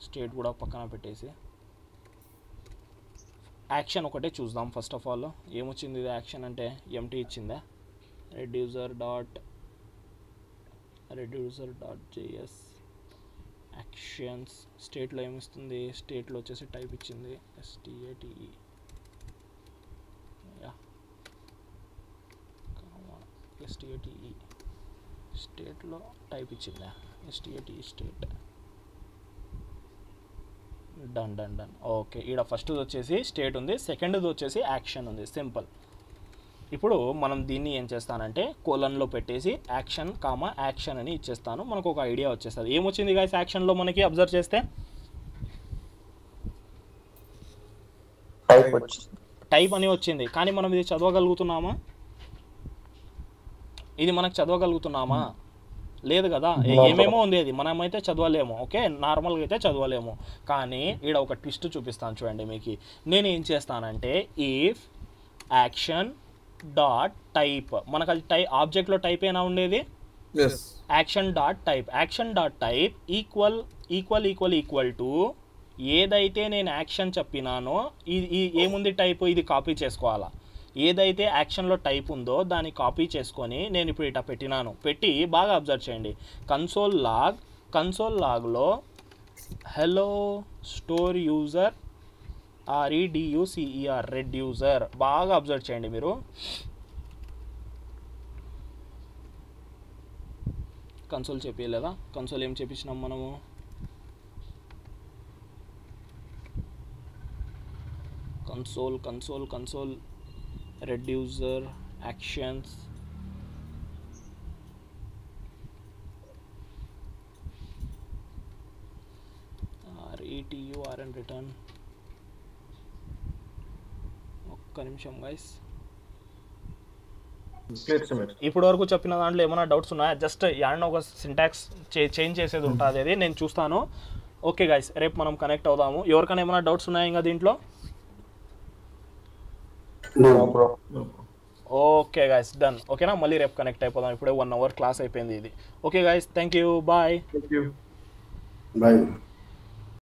స్టేట్ కూడా పక్కన పెట్టేసి యాక్షన్ ఒకటే చూద్దాం. ఫస్ట్ ఆఫ్ ఆల్ ఏమొచ్చింది ఇది యాక్షన్ అంటే, ఎంటీ ఇచ్చిందా. reducer.js actions. స్టేట్లో ఏమిస్తుంది, స్టేట్లో వచ్చేసి టైప్ ఇచ్చింది STATE. STATE స్టేట్లో టైప్ ఇచ్చిందా, STATE స్టేట్. డన్. ఓకే, ఈడ ఫస్ట్ది వచ్చేసి స్టేట్ ఉంది, సెకండ్ది వచ్చేసి యాక్షన్ ఉంది. సింపుల్. ఇప్పుడు మనం దీన్ని ఏం చేస్తానంటే కోలన్లో పెట్టేసి యాక్షన్ అని ఇచ్చేస్తాను. మనకు ఒక ఐడియా వచ్చేస్తుంది. ఏమొచ్చింది గైస్ యాక్షన్లో మనకి అబ్జర్వ్ చేస్తే టైప్ అని వచ్చింది. కానీ మనం ఇది చదవగలుగుతున్నామా, ఇది మనకు చదవగలుగుతున్నామా? లేదు కదా, ఏమేమో ఉంది, అది మనమైతే చదవలేము. ఓకే, నార్మల్గా అయితే చదవలేము. కానీ ఇక్కడ ఒక ట్విస్ట్ చూపిస్తాను చూడండి మీకు. నేను ఏం చేస్తానంటే ఇఫ్ యాక్షన్ డాట్ టైప్, మనకు అది ఆబ్జెక్ట్లో టైప్ అయినా ఉండేది, Yes. యాక్షన్.టైప్ ఈక్వల్ టు ఏదైతే నేను యాక్షన్ చెప్పినానో ఇది ఏముంది టైప్, ఇది కాపీ చేసుకోవాలా. ఏదైతే యాక్షన్లో టైప్ ఉందో దాన్ని కాపీ చేసుకొని నేను ఇప్పుడు ఇట్లా పెట్టి బాగా అబ్జర్వ్ చేయండి. కన్సోల్ లాగ్లో hello store user REDUCER reducer బాగా అబ్జర్వ్ చేయండి మీరు. కన్సోల్ చెప్పలేదా? కన్సోల్ ఏం చేపించినాం మనము? Console reducer actions RETURN return. ఒక్క నిమిషం గైస్. ఇప్పటి వరకు చెప్పిన దాంట్లో ఏమైనా డౌట్స్ ఉన్నాయా? జస్ట్ యాడన ఒక సింటాక్స్ చేంజ్ చేసేది ఉంటుంది, అది నేను చూస్తాను. ఓకే గైస్, రేపు మనం కనెక్ట్ అవుదాము. ఎవరికైనా ఏమైనా డౌట్స్ ఉన్నాయా ఇంకా దీంట్లో? Okay guys, done. ఓకేనా, మళ్ళీ రేపు కనెక్ట్ అయిపోదాం. ఇప్పుడే 1 hour క్లాస్ అయిపోయింది ఇది. Okay guys, thank you, bye. Bye.